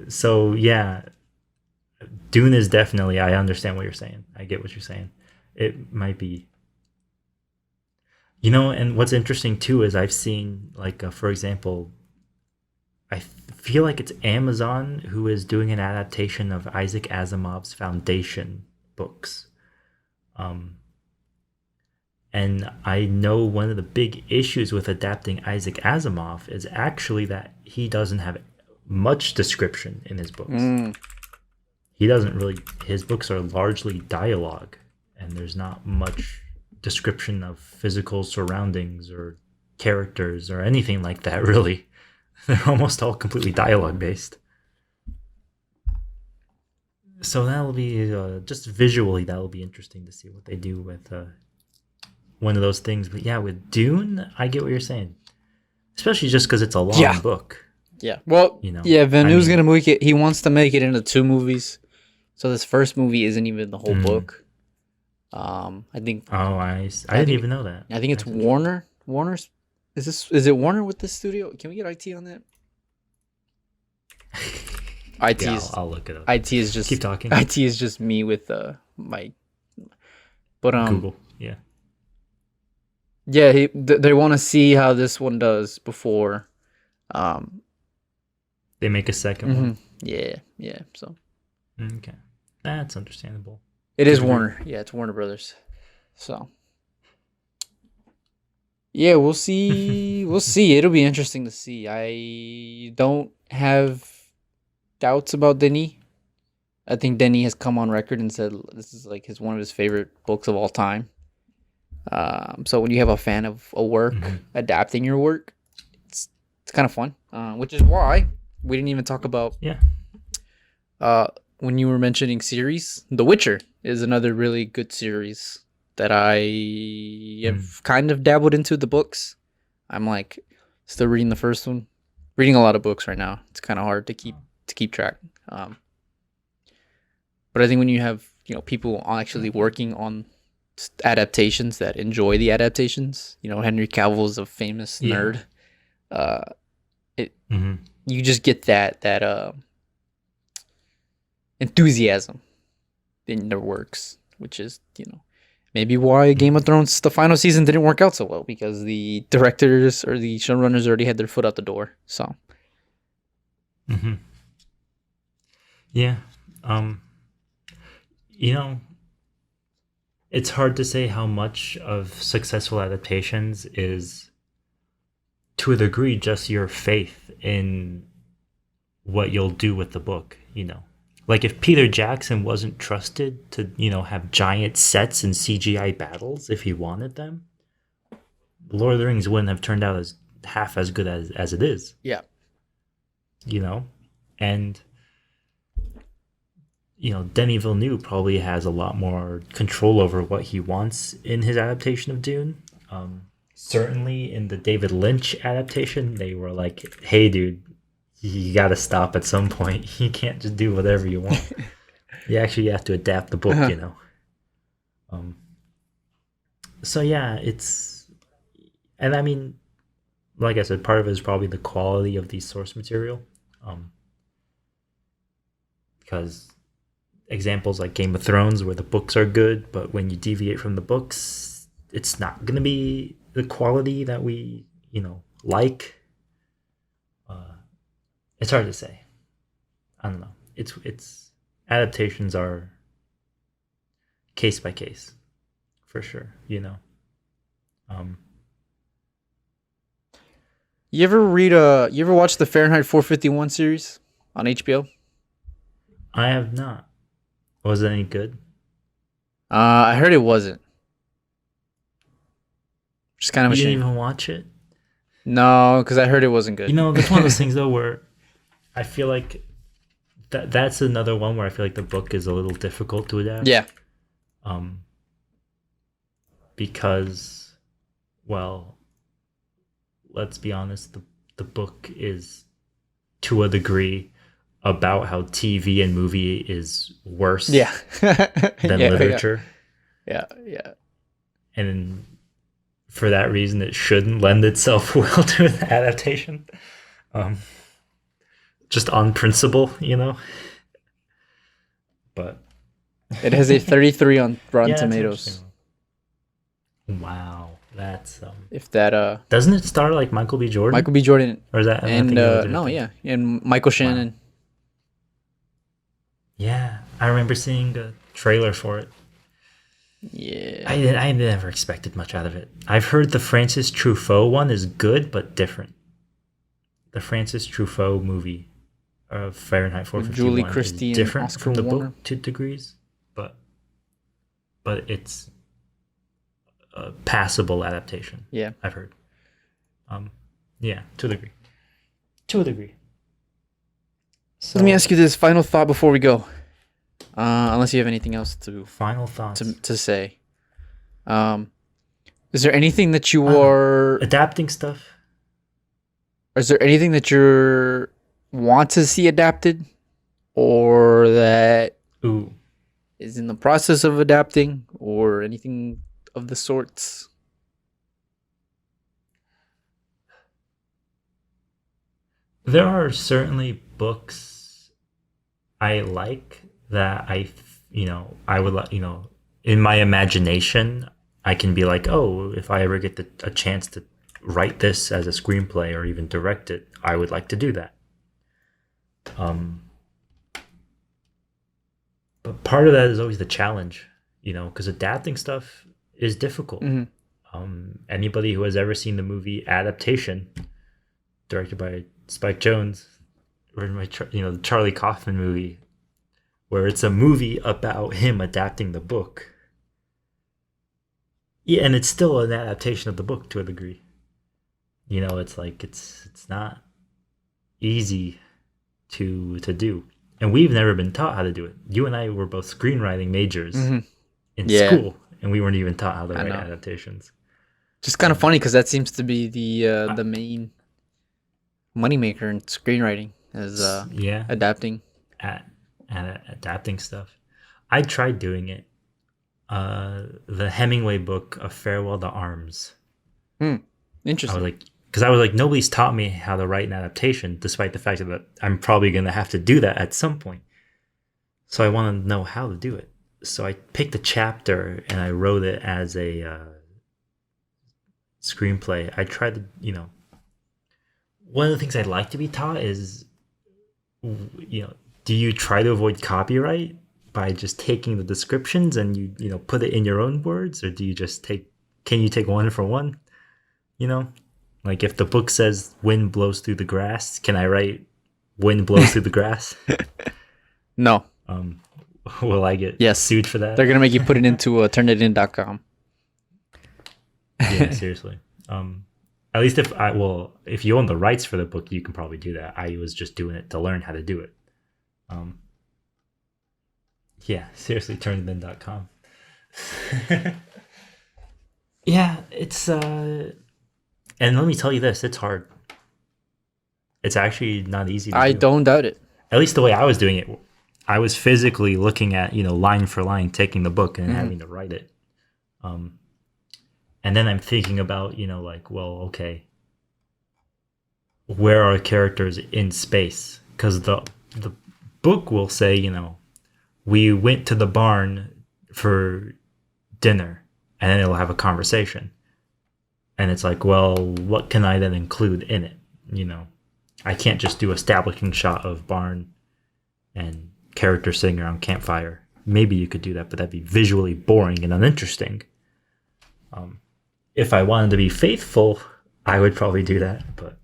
So yeah, Dune is definitely. I understand what you're saying. I get what you're saying. It might be. You know, and what's interesting too is I've seen, like, for example, I feel like it's Amazon who is doing an adaptation of Isaac Asimov's Foundation books. And I know one of the big issues with adapting Isaac Asimov is actually that he doesn't have much description in his books. He doesn't really, his books are largely dialogue, and there's not much description of physical surroundings or characters or anything like that, really. They're almost all completely dialogue based. So that'll be just visually, that'll be interesting to see what they do with one of those things. But yeah, with Dune, I get what you're saying, especially just because it's a long book. Yeah. Well, you know, Villeneuve's gonna make it. He wants to make it into 2 movies, so this first movie isn't even the whole book. I think. Oh, I didn't even know that. I think it's Warner. Warner's. Is it Warner with this studio? Can we get IT on that? IT yeah, is. I'll look it up. IT is just. Keep talking. IT is just me with my. But Google. Yeah. Yeah, they want to see how this one does before. They make a second one. Yeah. So. Okay. That's understandable. It To a is degree. Warner. Yeah, it's Warner Brothers. So yeah, we'll see. We'll see. It'll be interesting to see. I don't have doubts about Denis. I think Denis has come on record and said this is like his one of his favorite books of all time. So when you have a fan of a work Mhm. adapting your work, it's kind of fun. Which is why we didn't even talk about Yeah. uh, when you were mentioning series. The Witcher is another really good series that I Mm. have kind of dabbled into the books. I'm like still reading the first one. Reading a lot of books right now. It's kind of hard to keep track. Um, but I think when you have people actually working on adaptations that enjoy the adaptations, Henry Cavill's a famous Yeah. nerd. Uh, it Hmm. You just get that enthusiasm in their works, which is maybe why Game of Thrones the final season didn't work out so well because the directors or the showrunners already had their foot out the door. So Hmm. Yeah. Um, you know, it's hard to say how much of successful adaptations is, to a degree, just your faith in what you'll do with the book. Like if Peter Jackson wasn't trusted to, have giant sets and CGI battles if he wanted them, Lord of the Rings wouldn't have turned out as half as good as it is. yeah, You know, and Denis Villeneuve probably has a lot more control over what he wants in his adaptation of Dune. Certainly in the David Lynch adaptation, they were like, "Hey, dude, you got to stop at some point. You can't just do whatever you want. You actually have to adapt the book." uh-huh. Um, so yeah, and I mean, like I said, part of it is probably the quality of the source material, because examples like Game of Thrones, where the books are good, but when you deviate from the books, it's not going to be the quality that we, like. Uh, it's hard to say. I don't know. It's adaptations are case by case, for sure. Um, You ever watch the Fahrenheit 451 series on HBO? I have not. Was it any good? I heard it wasn't. Which is kind of a You didn't shame. even watch it. No, because I heard it wasn't good. That's one of those things though where I feel like that's another one where I feel like the book is a little difficult to adapt. Yeah, Um, because, well, let's be honest, the book is, to a degree, about how TV and movie is worse yeah, than yeah, literature. yeah. And for that reason, it shouldn't lend itself well to an adaptation. Um, just on principle. But It has a 33 on Rotten yeah, that's interesting. Tomatoes. Wow, that's If that doesn't it star like Michael B. Jordan, Michael B. Jordan or is that am I and thinking of a different no, thing? yeah, and Michael Wow. Shannon. Yeah, I remember seeing a trailer for it. Yeah, I never expected much out of it. I've heard the Francis Truffaut one is good but different. The Francis Truffaut movie of Fahrenheit with Julie 451 is Christie and different Oscar from the Warner. book to degrees, but it's a passable adaptation. Yeah. I've heard. Um, yeah, to a degree. To a degree. So, Let me ask you this final thought before we go. Unless you have anything else final thoughts. to say. Um, is there anything that you Oh, are? adapting stuff. Is there anything that you want to see adapted, or that Ooh, is in the process of adapting, or anything of the sorts? there are certainly books I like that I would like, in my imagination, I can be like, oh, if I ever get a chance to write this as a screenplay or even direct it, I would like to do that. Um, But part of that is always the challenge, because adapting stuff is difficult. Hmm. Anybody who has ever seen the movie Adaptation, directed by Spike Jonze, or the Charlie Kaufman movie, where it's a movie about him adapting the book. Yeah, and it's still an adaptation of the book to a degree. It's like it's not easy to do, and we've never been taught how to do it. You and I were both screenwriting majors Hmm. in Yeah. school, and we weren't even taught how to I write know. adaptations. Just kind of funny because that seems to be the main moneymaker in screenwriting is Yeah, adapting. at adapting stuff. I tried doing it. The Hemingway book, A Farewell to Arms. I was Interesting. like, because I was like, nobody's taught me how to write an adaptation, despite the fact that I'm probably going to have to do that at some point. So I want to know how to do it. So I picked a chapter and I wrote it as a screenplay. I tried to, one of the things I'd like to be taught is, do you try to avoid copyright by just taking the descriptions and you put it in your own words, or do you just can you take one for one? Like if the book says wind blows through the grass, can I write wind blows through the grass? No. Will I get Yes. sued for that? They're going to make you put it into turnitin.com. Yeah, seriously. At least if you own the rights for the book, you can probably do that. I was just doing it to learn how to do it. Yeah, seriously, turnitin.com. Yeah, it's and let me tell you this, it's hard. It's actually not easy to I do. don't doubt it. At least the way I was doing it, I was physically looking at, line for line, taking the book and having to write it. And then I'm thinking about, okay, where are characters in space? Because the book will say, we went to the barn for dinner, and then it'll have a conversation. And it's like, well, what can I then include in it? I can't just do establishing shot of barn and character sitting around campfire. Maybe you could do that, but that'd be visually boring and uninteresting. If I wanted to be faithful, I would probably do that, but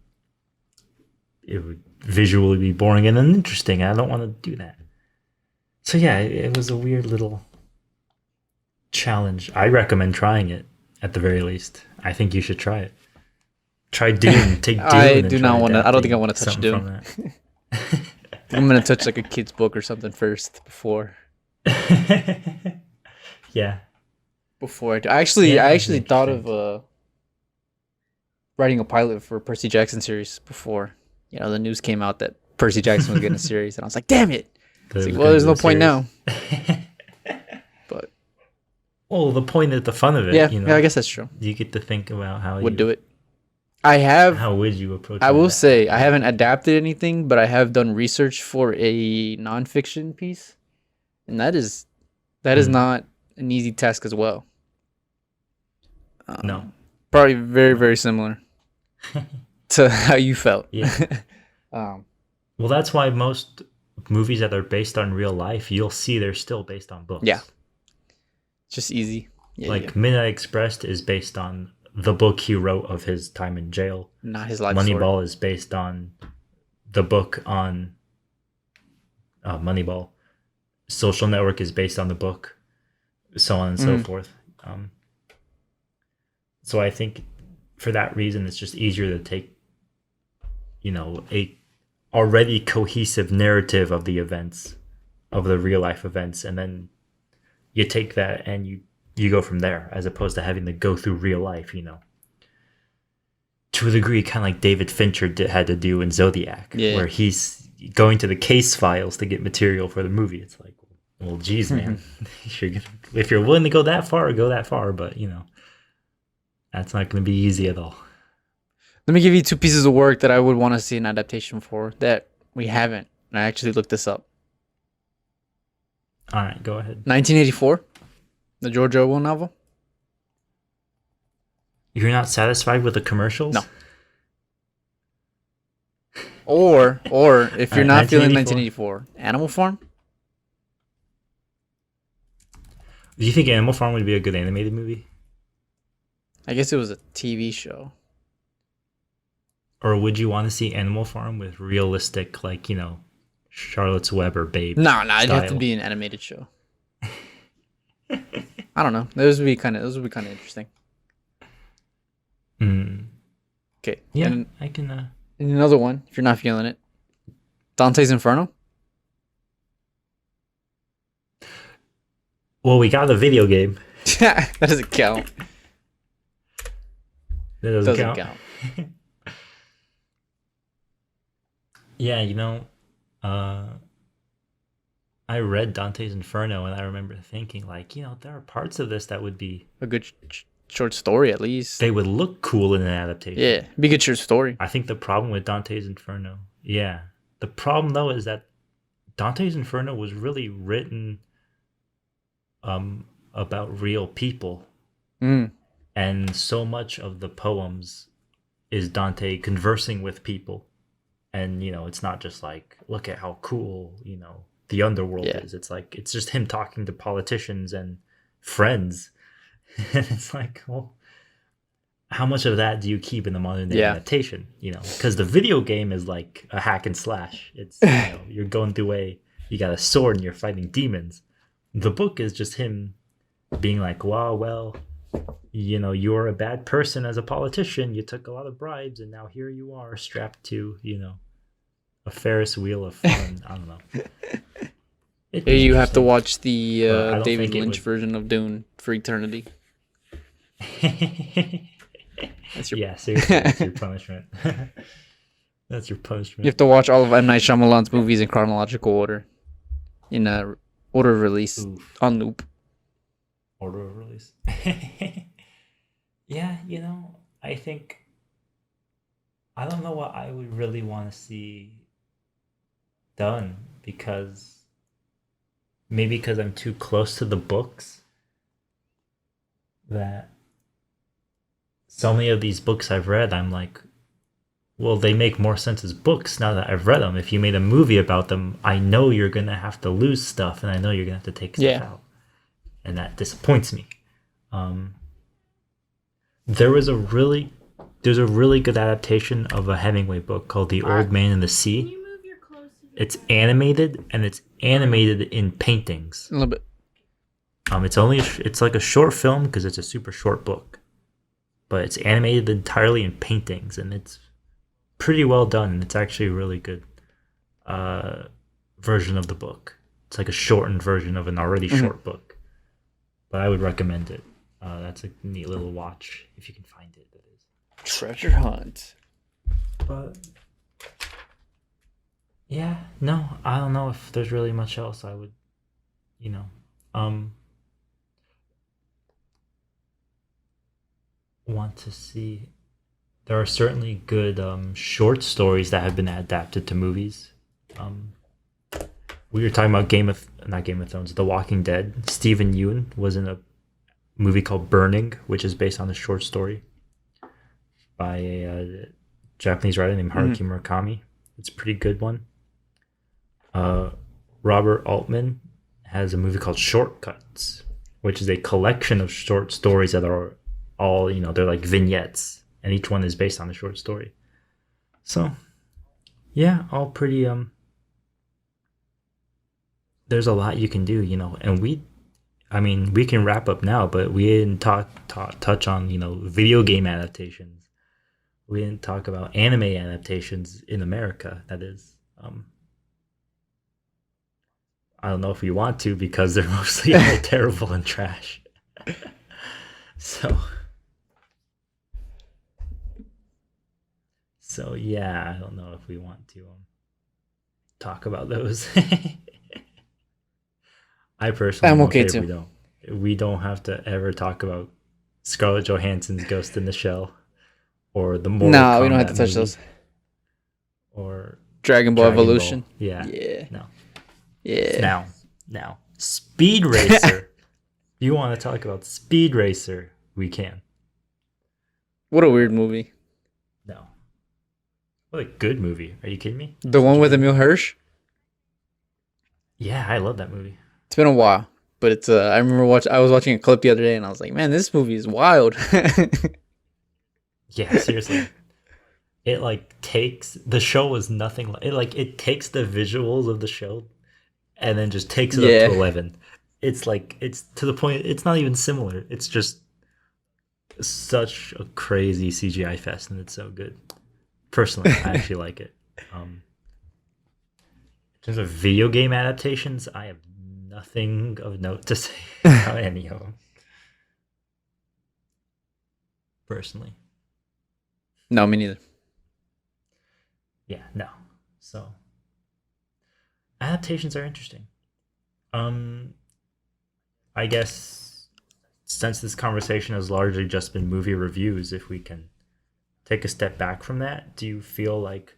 it would visually be boring and uninteresting. I don't want to do that. So yeah, it was a weird little challenge. I recommend trying it at the very least. I think you should try it. Try Dune. Take Dune. I do not want to. I don't think I want to touch Dune. I'm going to touch like a kid's book or something first before. Yeah. Before I do. I actually thought of writing a pilot for Percy Jackson series before the news came out that Percy Jackson was getting a series, and I was like, damn it. Like, well, there's no point now. But the point is the fun of it. Yeah, I guess that's true. You get to think about how would do it. How would you approach? I will say I haven't adapted anything, but I have done research for a nonfiction piece, and that is not an easy task as well. No, probably very, very similar to how you felt. Yeah. Well, that's why most movies that are based on real life, you'll see they're still based on books. Yeah. Just easy. Yeah, Midnight Express is based on the book he wrote of his time in jail. Not his life Moneyball is based on the book on Moneyball. Social Network is based on the book, so on and so forth. So I think for that reason, it's just easier to take, a already cohesive narrative of the events, of the real life events, and then you take that and you go from there, as opposed to having to go through real life, to a degree, kind of like David Fincher had to do in Zodiac, where he's going to the case files to get material for the movie. It's like, well, geez, man, if you're willing to go that far, go that far, but that's not going to be easy at all. Let me give you two pieces of work that I would want to see an adaptation for that we haven't. And I actually looked this up. All right, go ahead. 1984, the George Orwell novel. You're not satisfied with the commercials? No. Or if you're not feeling 1984, Animal Farm. Do you think Animal Farm would be a good animated movie? I guess it was a TV show. Or would you want to see Animal Farm with realistic, like, Charlotte's Web or Babe No, it'd have to style? be an animated show. I don't know. Those would be kind of interesting. Mm. Okay. Yeah, And, I can. and another one, if you're not feeling it, Dante's Inferno. Well, we got a video game. That doesn't count. That doesn't Doesn't count. count. Yeah, I read Dante's Inferno and I remember thinking, like, there are parts of this that would be, A good short story, at least. they would look cool in an adaptation. Yeah, be a good short story. I think the problem with Dante's Inferno, yeah. The problem, though, is that Dante's Inferno was really written about real people. Mm. And so much of the poems is Dante conversing with people. And, it's not just like, look at how cool, the underworld Yeah. is. It's like, it's just him talking to politicians and friends. And it's like, well, how much of that do you keep in the modern day Yeah. adaptation? Because the video game is like a hack and slash. It's, you're going through you got a sword and you're fighting demons. The book is just him being like, wow, well, you're a bad person as a politician. You took a lot of bribes, and now here you are strapped to, a Ferris wheel of fun. I don't know. It'd be You have to interesting. watch the But I don't David think it Lynch would- version of Dune for eternity. That's your. Yeah, seriously, that's your punishment. That's your punishment. You have to watch all of M. Night Shyamalan's movies in chronological order, in order of release Oof. on loop. Order of release. Yeah, I think I don't know what I would really want to see done because maybe because I'm too close to the books that so many of these books I've read, I'm like, well, they make more sense as books now that I've read them. If you made a movie about them, I know you're going to have to lose stuff and I know you're going to have to take stuff Yeah. out. And that disappoints me. There's a really good adaptation of a Hemingway book called The Old Man and the Sea. Can you move your clothes to the It's animated and it's animated in paintings. A little bit. It's like a short film because it's a super short book, but it's animated entirely in paintings and it's pretty well done. And it's actually a really good version of the book. It's like a shortened version of an already short book, but I would recommend it. That's a neat little watch if you can find it. That is. Treasure hunt. But yeah, no, I don't know if there's really much else I would, want to see. There are certainly good short stories that have been adapted to movies. We were talking about not Game of Thrones, The Walking Dead. Stephen Yeun was in a movie called Burning, which is based on a short story by a Japanese writer named Haruki Murakami. It's a pretty good one. Robert Altman has a movie called Shortcuts, which is a collection of short stories that are all, they're like vignettes, and each one is based on a short story. So, yeah, all pretty, there's a lot you can do, and we can wrap up now, but we didn't touch on, video game adaptations. We didn't talk about anime adaptations in America, that is. I don't know if we want to because they're mostly all terrible and trash. So yeah, I don't know if we want to talk about those. I personally I'm don't okay care if too. we don't have to ever talk about Scarlett Johansson's Ghost in the Shell or the Mortal No, we don't have Kombat to touch movie, those. or Dragon Ball Dragon Ball. Evolution. Yeah. Yeah. No. Yeah. Now, Speed Racer. If you want to talk about Speed Racer, we can. What a weird movie. No. What a good movie. Are you kidding me? The one with Emil Hirsch? Yeah, I love that movie. It's been a while. but it's I remember I was watching a clip the other day, and I was like, man, this movie is wild. Yeah, seriously. It like takes the show was nothing like it. Like it takes the visuals of the show and then just takes it up to Yeah. 11. It's like it's to the point. It's not even similar. It's just such a crazy CGI fest, and it's so good. Personally, I actually like it. In terms of video game adaptations, I have nothing of note to say about any of them. Personally, No, me neither. yeah, no. So adaptations are interesting. I guess since this conversation has largely just been movie reviews, if we can take a step back from that, do you feel like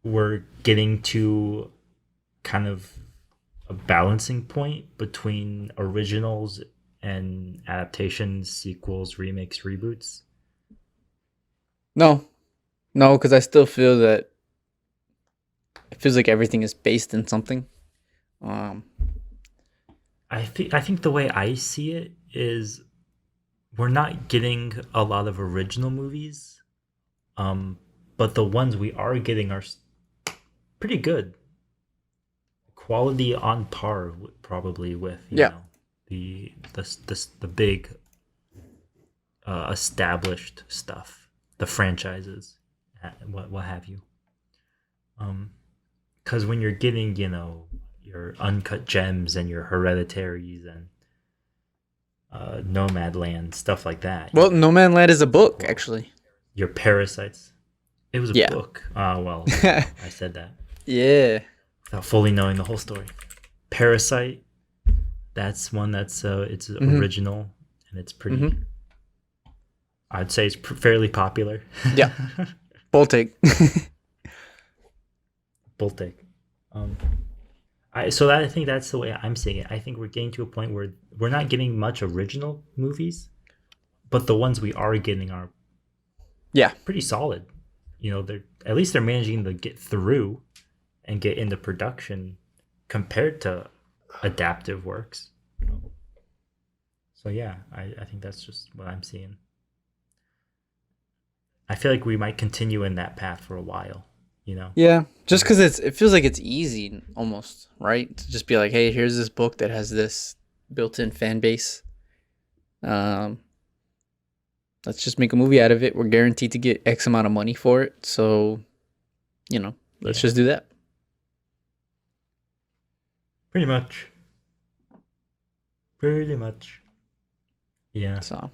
we're getting to kind of a balancing point between originals and adaptations, sequels, remakes, reboots? No, no, because I still feel that it feels like everything is based in something. Um, I think the way I see it is we're not getting a lot of original movies, but the ones we are getting are pretty good. Quality on par, probably with yeah. the big established stuff, the franchises, what have you. Because when you're getting your uncut gems and your hereditaries and Nomadland stuff like that, Well, No Man Land is a book, actually. your parasites. It was a Yeah. book. Well, I said that Yeah. without fully knowing the whole story. Parasite. That's one that's it's Mhm. original and it's pretty. Mhm. I'd say it's fairly popular. Yeah. Bold take. Bold take. I think that's the way I'm seeing it. I think we're getting to a point where we're not getting much original movies, but the ones we are getting are Yeah. pretty solid. They're at least they're managing to get through and get into production compared to adaptive works. So yeah, I think that's just what I'm seeing. I feel like we might continue in that path for a while. Yeah. Just because it feels like it's easy almost, right? To just be like, hey, here's this book that has this built-in fan base. Let's just make a movie out of it. We're guaranteed to get X amount of money for it. So, let's Yeah. just do that. Pretty much. Pretty much. Yeah. So,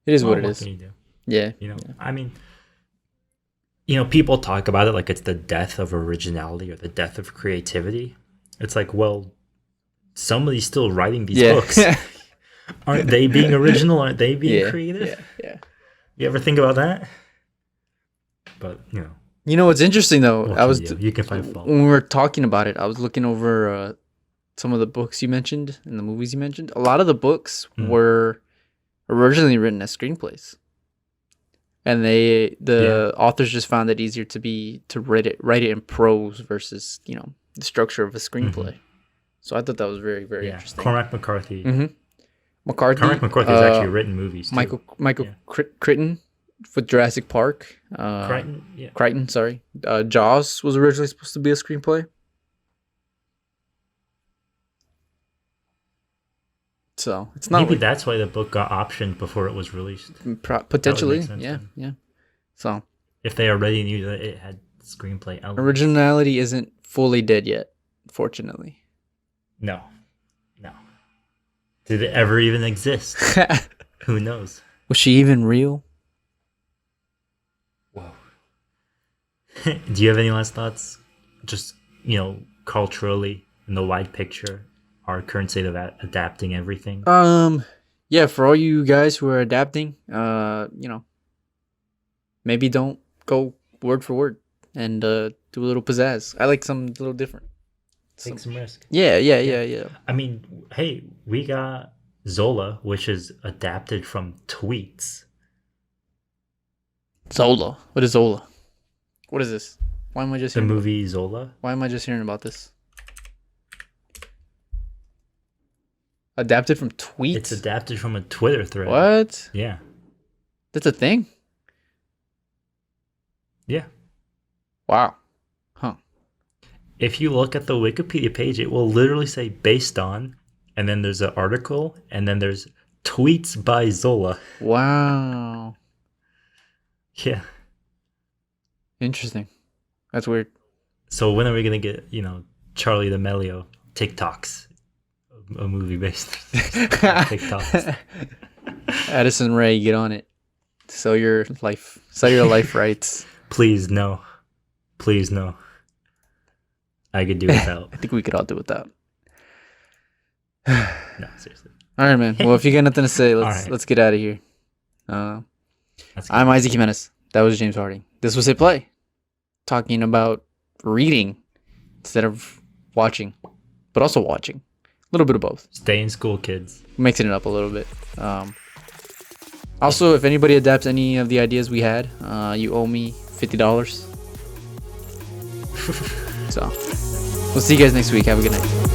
it is Well, what it what is. can you do? Yeah. I mean, people talk about it like it's the death of originality or the death of creativity. It's like, well, somebody's still writing these Yeah. books. Aren't they being original? Aren't they being Yeah. creative? Yeah. You ever think about that? But You know what's interesting though? what I can was you do? You can find fault. when we were talking about it, I was looking over some of the books you mentioned and the movies you mentioned. A lot of the books were originally written as screenplays, and the authors just found it easier to write it in prose versus the structure of a screenplay. So I thought that was very very interesting. Cormac McCarthy. McCarthy. Cormac McCarthy has actually written movies too. Michael Yeah. Crichton with Jurassic Park. Crichton. Yeah. Crichton, sorry. Jaws was originally supposed to be a screenplay. So it's not Maybe like, that's why the book got optioned before it was released. potentially, sense yeah, then. yeah. So If they already knew that it had screenplay elements. originality isn't fully dead yet, fortunately. No. Did it ever even exist? Who knows? Was she even real? Whoa. Do you have any last thoughts? Just, culturally, in the wide picture, our current state of adapting everything? Yeah, for all you guys who are adapting, maybe don't go word for word and do a little pizzazz. I like something a little different. Take some risk. Yeah. I mean, hey, we got Zola, which is adapted from tweets. Zola. What is Zola? What is this? Why am I just The hearing movie Zola. Why am I just hearing about this? Adapted from tweets. It's adapted from a Twitter thread. What? Yeah. That's a thing. Yeah. Wow. Huh. If you look at the Wikipedia page, it will literally say based on, and then there's an article, and then there's tweets by Zola. Wow. Yeah. Interesting. That's weird. So when are we gonna get, Charlie D'Amelio TikToks, a movie based on TikToks? Addison Rae, get on it. Sell your life rights. Please no. I could do without. I think we could all do without. No, seriously. All right, man. Well, if you got nothing to say, right. let's get out of here. I'm Isaac Jimenez. That was James Harding. This was Hit Play, talking about reading instead of watching, but also watching. A little bit of both. Stay in school, kids. Mixing it up a little bit. Also, if anybody adapts any of the ideas we had, you owe me $50. So, we'll see you guys next week. Have a good night.